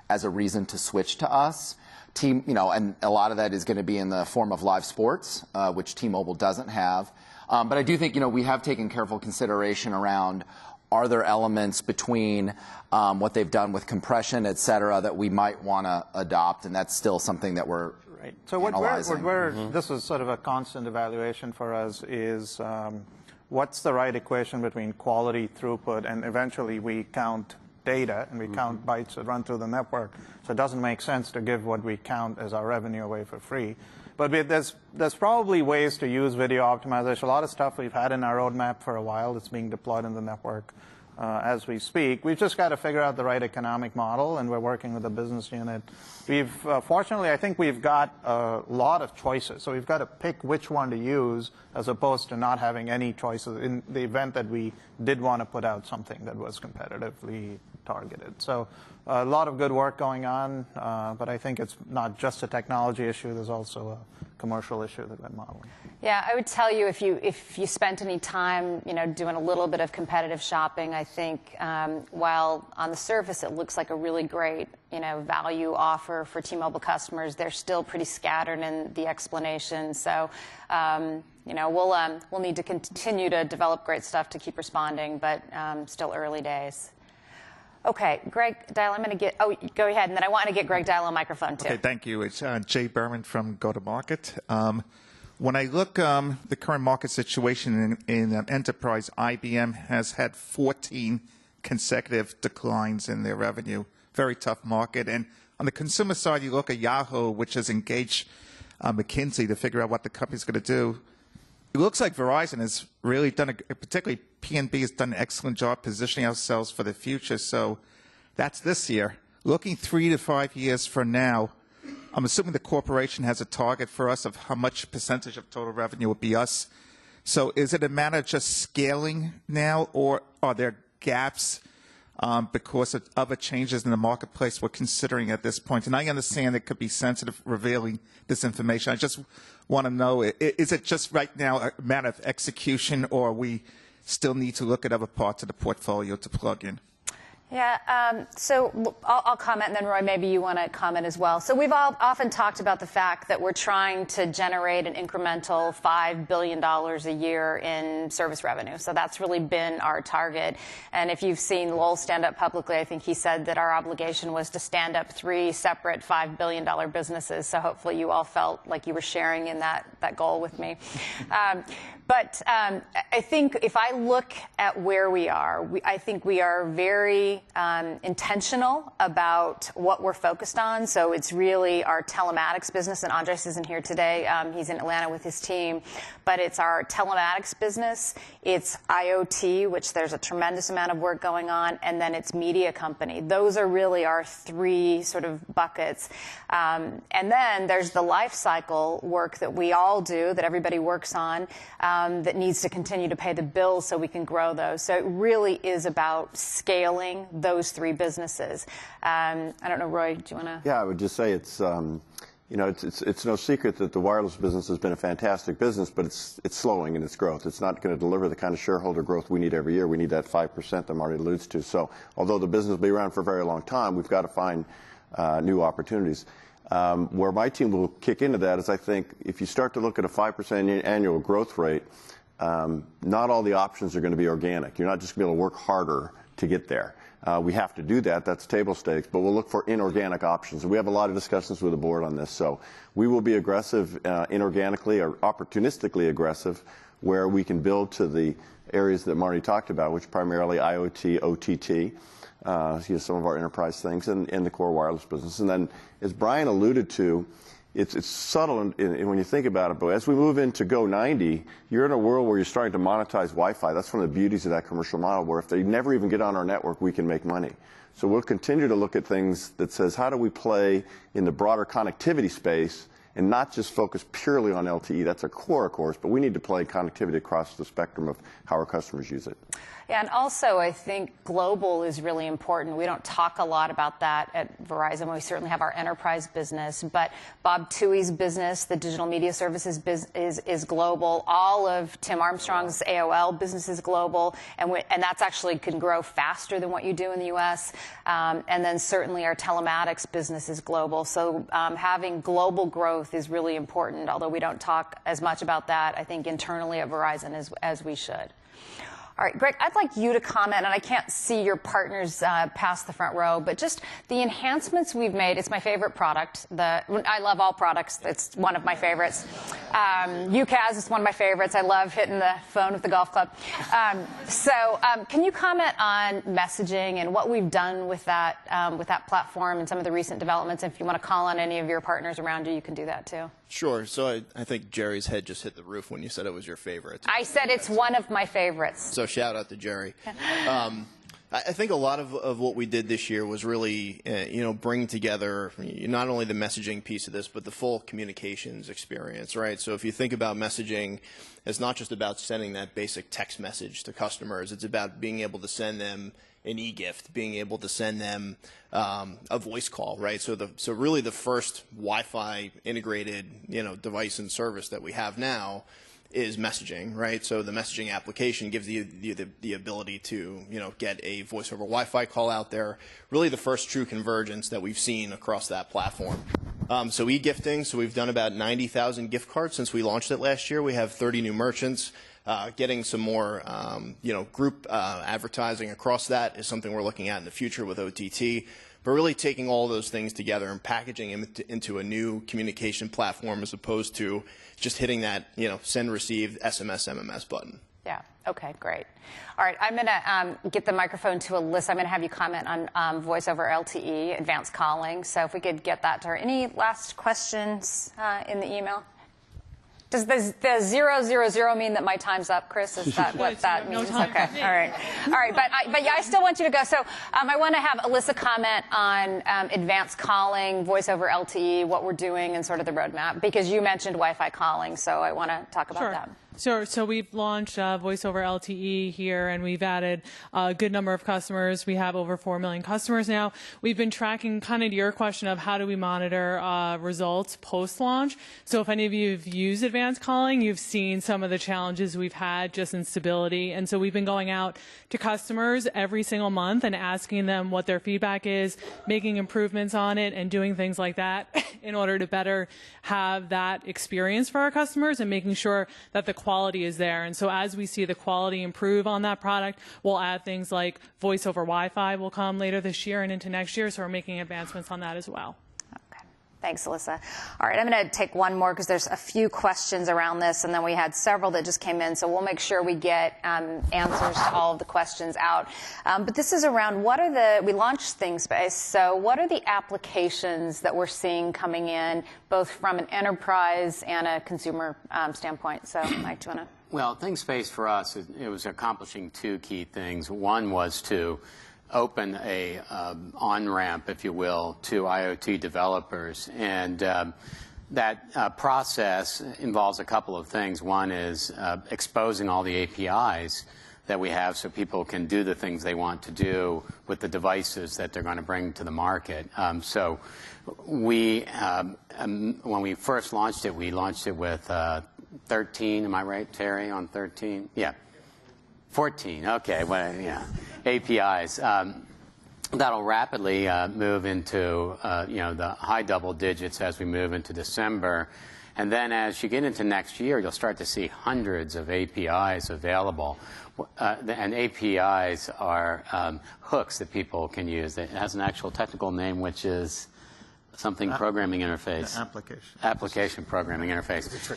as a reason to switch to us. And a lot of that is going to be in the form of live sports, which T-Mobile doesn't have. But I do think, we have taken careful consideration around, are there elements between what they've done with compression, et cetera, that we might want to adopt, and that's still something that we're Right. So this is sort of a constant evaluation for us is what's the right equation between quality, throughput, and eventually we count data and we count bytes that run through the network. So it doesn't make sense to give what we count as our revenue away for free. But there's probably ways to use video optimization. A lot of stuff we've had in our roadmap for a while that's being deployed in the network as we speak. We've just got to figure out the right economic model, and we're working with the business unit. Fortunately, I think we've got a lot of choices. So we've got to pick which one to use as opposed to not having any choices in the event that we did want to put out something that was competitively targeted. So a lot of good work going on, but I think it's not just a technology issue. There's also a commercial issue that we're modeling. Yeah, I would tell you if you spent any time, doing a little bit of competitive shopping, I think while on the surface it looks like a really great, value offer for T-Mobile customers, they're still pretty scattered in the explanation. So, we'll need to continue to develop great stuff to keep responding, but still early days. Okay, Greg Dial, I'm going to get, go ahead, and then I want to get Greg Dial on microphone, too. Okay, thank you. It's Jay Berman from Go-to-Market. When I look the current market situation in enterprise, IBM has had 14 consecutive declines in their revenue. Very tough market. And on the consumer side, you look at Yahoo, which has engaged McKinsey to figure out what the company's going to do. It looks like Verizon has really done, particularly P&B has done an excellent job positioning ourselves for the future. So that's this year. Looking 3 to 5 years from now, I'm assuming the corporation has a target for us of how much percentage of total revenue would be us. So is it a matter of just scaling now, or are there gaps because of other changes in the marketplace we're considering at this point? And I understand it could be sensitive revealing this information. I just want to know, is it just right now a matter of execution, or we still need to look at other parts of the portfolio to plug in? Yeah, so I'll comment, and then Roy, maybe you want to comment as well. So we've often talked about the fact that we're trying to generate an incremental $5 billion a year in service revenue. So that's really been our target. And if you've seen Lowell stand up publicly, I think he said that our obligation was to stand up 3 separate $5 billion businesses. So hopefully you all felt like you were sharing in that goal with me. But I think if I look at where we are, I think we are very intentional about what we're focused on. So it's really our telematics business, and Andres isn't here today. He's in Atlanta with his team. But it's our telematics business, it's IoT, which there's a tremendous amount of work going on, and then it's media company. Those are really our 3 sort of buckets. And then there's the life cycle work that we all do, that everybody works on, that needs to continue to pay the bills so we can grow those. So it really is about scaling those 3 businesses. I don't know, Roy, do you want to? Yeah, I would just say it's no secret that the wireless business has been a fantastic business, but it's slowing in its growth. It's not going to deliver the kind of shareholder growth we need every year. We need that 5% that Marty alludes to. So although the business will be around for a very long time, we've got to find new opportunities. Where my team will kick into that is, I think, if you start to look at a 5% annual growth rate, not all the options are going to be organic. You're not just going to be able to work harder to get there. We have to do that. That's table stakes. But we'll look for inorganic options. And we have a lot of discussions with the board on this. So we will be aggressive inorganically, or opportunistically aggressive, where we can build to the areas that Marty talked about, which primarily IoT, OTT, some of our enterprise things, and the core wireless business. And then, as Brian alluded to, it's subtle when you think about it, but as we move into Go90, you're in a world where you're starting to monetize Wi-Fi. That's one of the beauties of that commercial model, where if they never even get on our network, we can make money. So we'll continue to look at things that says, how do we play in the broader connectivity space and not just focus purely on LTE? That's a core, of course, but we need to play connectivity across the spectrum of how our customers use it. Yeah, and also I think global is really important. We don't talk a lot about that at Verizon. We certainly have our enterprise business, but Bob Tui's business, the digital media services is global. All of Tim Armstrong's AOL business is global, and that's actually can grow faster than what you do in the U.S. And then certainly our telematics business is global. So having global growth is really important, although we don't talk as much about that, I think, internally at Verizon as we should. All right, Greg, I'd like you to comment, and I can't see your partners past the front row, but just the enhancements we've made. It's my favorite product. I love all products. It's one of my favorites. UCAS is one of my favorites. I love hitting the phone with the golf club. Can you comment on messaging and what we've done with that platform and some of the recent developments? If you want to call on any of your partners around you, you can do that too. Sure. So I think Jerry's head just hit the roof when you said it was your favorite. I said it's one of my favorites. So shout out to Jerry. I think a lot of what we did this year was really, bring together not only the messaging piece of this, but the full communications experience, right? So if you think about messaging, it's not just about sending that basic text message to customers. It's about being able to send them an e-gift, being able to send them a voice call, right? So really the first Wi-Fi integrated, device and service that we have now is messaging, right? So the messaging application gives you the ability to, get a voice over Wi-Fi call out there. Really the first true convergence that we've seen across that platform. So e-gifting, so we've done about 90,000 gift cards since we launched it last year. We have 30 new merchants. Getting some more, group advertising across that is something we're looking at in the future with OTT. But really taking all those things together and packaging them into a new communication platform as opposed to just hitting that, send, receive, SMS, MMS button. Yeah. Okay, great. All right, I'm going to get the microphone to Alyssa. I'm going to have you comment on voice over LTE, advanced calling. So if we could get that to her. Any last questions in the email? Does the 000 mean that my time's up, Chris? Is that what that means? Okay. All right. All right. But yeah, I still want you to go. So I want to have Alyssa comment on advanced calling, voice over LTE, what we're doing, and sort of the roadmap, because you mentioned Wi-Fi calling. So I want to talk about that. Sure. So we've launched voice over LTE here, and we've added a good number of customers. We have over 4 million customers now. We've been tracking kind of your question of how do we monitor results post-launch. So if any of you have used advanced calling, you've seen some of the challenges we've had just in stability. And so we've been going out to customers every single month and asking them what their feedback is, making improvements on it, and doing things like that in order to better have that experience for our customers and making sure that the quality is there. And so as we see the quality improve on that product, we'll add things like voice over Wi-Fi will come later this year and into next year. So we're making advancements on that as well. Okay. Thanks, Alyssa. All right, I'm going to take one more because there's a few questions around this, and then we had several that just came in. So we'll make sure we get answers to all of the questions out. But this is around we launched ThingSpace. So what are the applications that we're seeing coming in, both from an enterprise and a consumer standpoint? So, Mike, do you want to? Well, ThingSpace for us, it was accomplishing two key things. One was to open a on-ramp, if you will, to IoT developers. And that process involves a couple of things. One is exposing all the APIs that we have so people can do the things they want to do with the devices that they're going to bring to the market. So we, when we first launched it, we launched it with 13, am I right, Terry, on 13? Yeah. 14, okay, well, yeah, APIs. That'll rapidly move into, the high double digits as we move into December. And then as you get into next year, you'll start to see hundreds of APIs available. And APIs are hooks that people can use. It has an actual technical name, which is something programming interface. Application programming interface.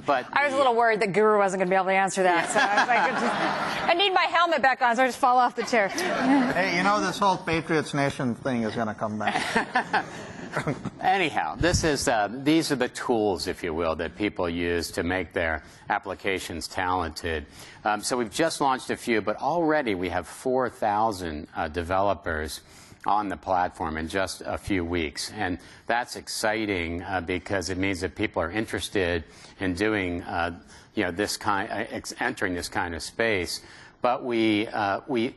But I was a little worried that Guru wasn't going to be able to answer that. So I was like, I need my helmet back on, so I just fall off the chair. Hey, this whole Patriots Nation thing is going to come back. Anyhow, these are the tools, if you will, that people use to make their applications talented. So we've just launched a few, but already we have 4,000 developers on the platform in just a few weeks. And that's exciting because it means that people are interested in doing, entering this kind of space. But we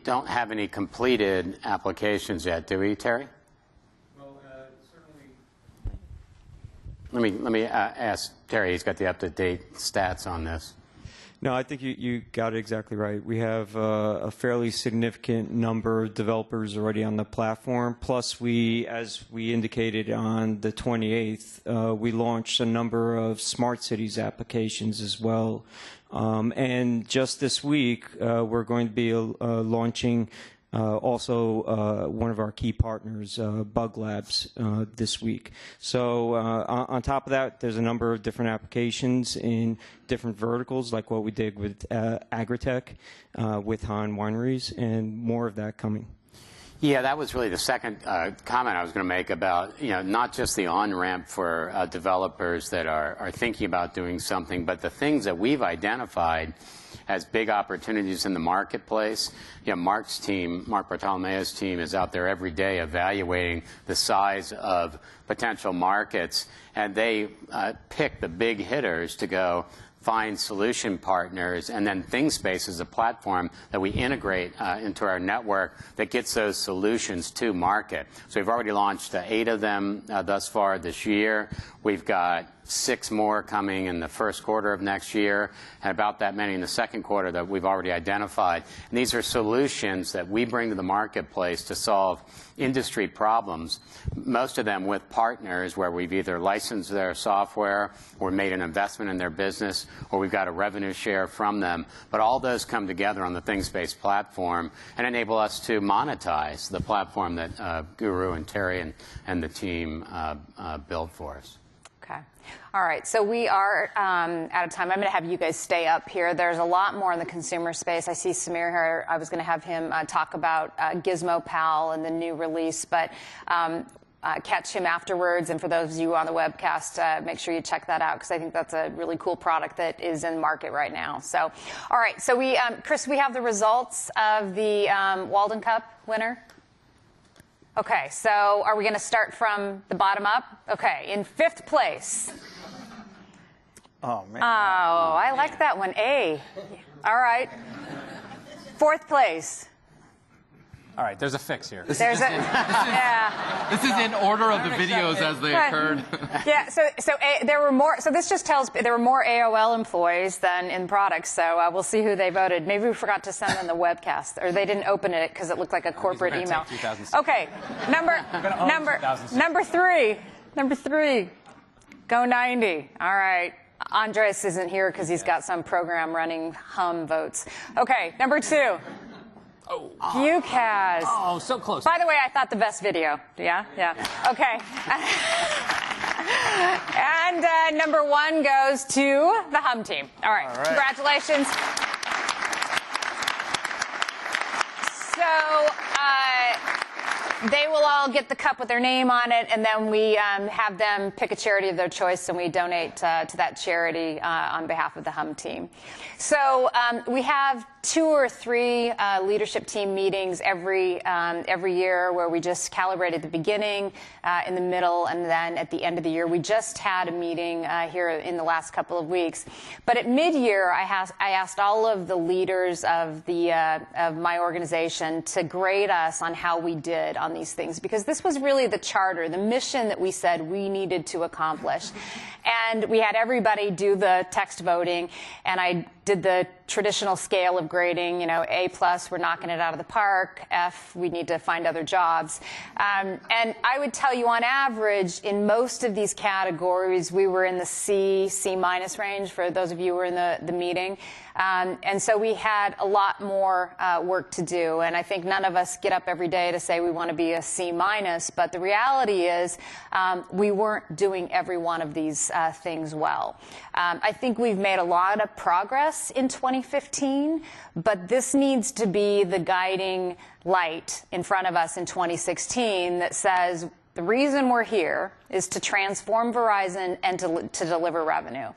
don't have any completed applications yet, do we, Terry? Well, certainly. Let me ask Terry. He's got the up-to-date stats on this. No, I think you got it exactly right. We have a fairly significant number of developers already on the platform. Plus, as we indicated on the 28th, we launched a number of smart cities applications as well. And just this week, we're going to be launching also one of our key partners, Bug Labs, this week. So on top of that, there's a number of different applications in different verticals, like what we did with Agritech, with Han Wineries, and more of that coming. Yeah, that was really the second comment I was going to make about, not just the on-ramp for developers that are thinking about doing something, but the things that we've identified as big opportunities in the marketplace. Mark's team, Mark Bartolomeo's team, is out there every day evaluating the size of potential markets, and they pick the big hitters to go find solution partners, and then ThingSpace is a platform that we integrate into our network that gets those solutions to market. So we've already launched 8 of them thus far this year. We've got 6 more coming in the first quarter of next year, and about that many in the second quarter that we've already identified. And these are solutions that we bring to the marketplace to solve industry problems, most of them with partners where we've either licensed their software or made an investment in their business, or we've got a revenue share from them. But all those come together on the ThingSpace platform and enable us to monetize the platform that Guru and Terry and the team built for us. Okay. All right. So we are out of time. I'm going to have you guys stay up here. There's a lot more in the consumer space. I see Samir here. I was going to have him talk about Gizmo Pal and the new release, but catch him afterwards. And for those of you on the webcast, make sure you check that out because I think that's a really cool product that is in market right now. So, all right. So we, Chris, we have the results of the Walden Cup winner. Okay, so are we going to start from the bottom up? Okay, in 5th place. Oh, man. Oh, I like that one. A. All right. 4th place. All right, there's a fix here. There's a, yeah. This is in order of the videos as they occurred. Yeah, so there were more. So this just tells there were more AOL employees than in products. So we'll see who they voted. Maybe we forgot to send them the webcast, or they didn't open it because it looked like a corporate email. Okay, number 3. Number 3. Go 90. All right. Andres isn't here because he's got some program running hum votes. Okay, number 2. UCAS. Oh, so close. By the way, I thought the best video. Yeah? Yeah. Okay. And number 1 goes to the Hum team. All right. Congratulations. So they will all get the cup with their name on it, and then we have them pick a charity of their choice, and we donate to that charity on behalf of the Hum team. So we have 2 or 3 leadership team meetings every year where we just calibrate at the beginning, in the middle, and then at the end of the year. We just had a meeting here in the last couple of weeks. But at mid-year, I asked all of the leaders of my organization to grade us on how we did on these things, because this was really the charter, the mission that we said we needed to accomplish. And we had everybody do the text voting, and I did the traditional scale of grading, A+, we're knocking it out of the park, F, we need to find other jobs. And I would tell you on average, in most of these categories, we were in the C- range for those of you who were in the meeting. And so we had a lot more work to do. And I think none of us get up every day to say we want to be a C-, but the reality is we weren't doing every one of these things well. I think we've made a lot of progress in 2015, but this needs to be the guiding light in front of us in 2016 that says the reason we're here is to transform Verizon and to deliver revenue.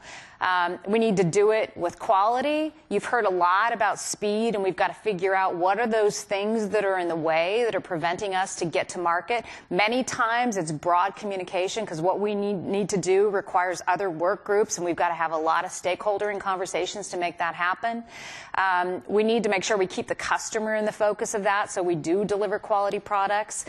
We need to do it with quality. You've heard a lot about speed, and we've got to figure out what are those things that are in the way that are preventing us to get to market. Many times it's broad communication, because what we need to do requires other work groups, and we've got to have a lot of stakeholder and conversations to make that happen. We need to make sure we keep the customer in the focus of that, so we do deliver quality products.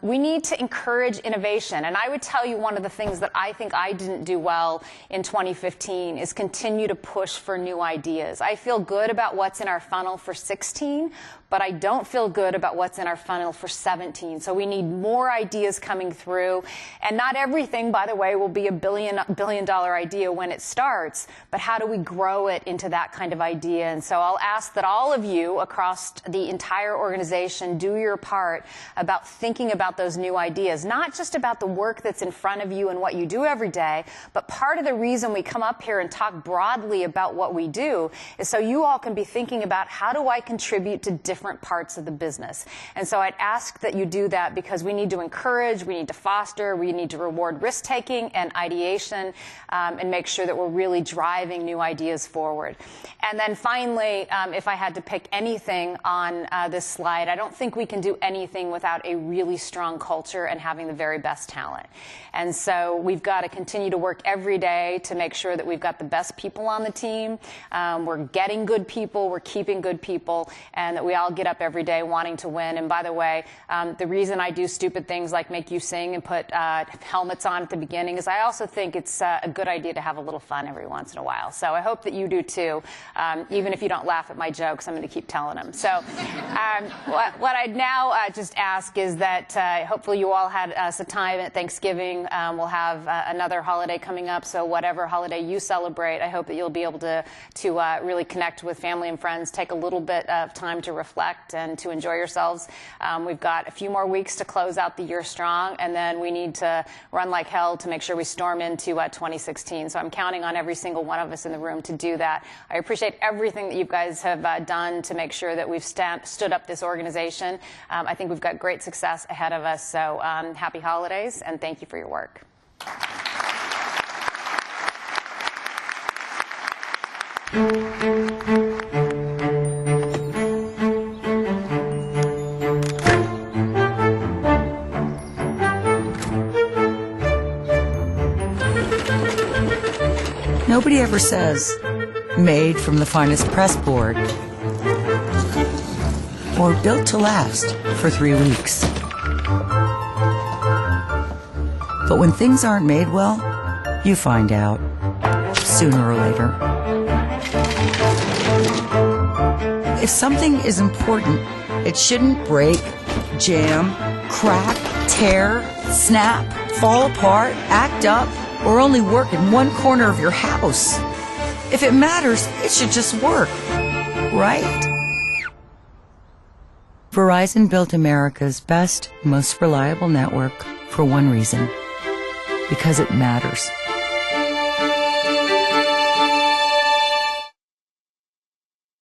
We need to encourage innovation, and I would tell you one of the things that I think I didn't do well in 2015 is continue to push for new ideas. I feel good about what's in our funnel for 16, but I don't feel good about what's in our funnel for 17. So we need more ideas coming through. And not everything, by the way, will be a billion-dollar idea when it starts, but how do we grow it into that kind of idea? And so I'll ask that all of you across the entire organization do your part about thinking about those new ideas, not just about the work work that's in front of you and what you do every day. But part of the reason we come up here and talk broadly about what we do is so you all can be thinking about, how do I contribute to different parts of the business? And so I'd ask that you do that, because we need to encourage, we need to foster, we need to reward risk-taking and ideation, and make sure that we're really driving new ideas forward. And then finally, if I had to pick anything on this slide, I don't think we can do anything without a really strong culture and having the very best talent. And so we've got to continue to work every day to make sure that we've got the best people on the team. We're getting good people, we're keeping good people, and that we all get up every day wanting to win. And by the way, the reason I do stupid things like make you sing and put helmets on at the beginning is I also think it's a good idea to have a little fun every once in a while. So I hope that you do too. Even if you don't laugh at my jokes, I'm going to keep telling them. So what I'd now just ask is that hopefully you all had some time at Thanksgiving. We'll have another holiday coming up, so whatever holiday you celebrate, I hope that you'll be able to really connect with family and friends, take a little bit of time to reflect and to enjoy yourselves. We've got a few more weeks to close out the year strong, and then we need to run like hell to make sure we storm into 2016. So I'm counting on every single one of us in the room to do that. I appreciate everything that you guys have done to make sure that we've stood up this organization. I think we've got great success ahead of us. So happy holidays, and thank you for your work. Nobody ever says, made from the finest press board, or built to last for 3 weeks. But when things aren't made well, you find out, sooner or later. If something is important, it shouldn't break, jam, crack, tear, snap, fall apart, act up, or only work in one corner of your house. If it matters, it should just work, right? Verizon built America's best, most reliable network for one reason: because it matters.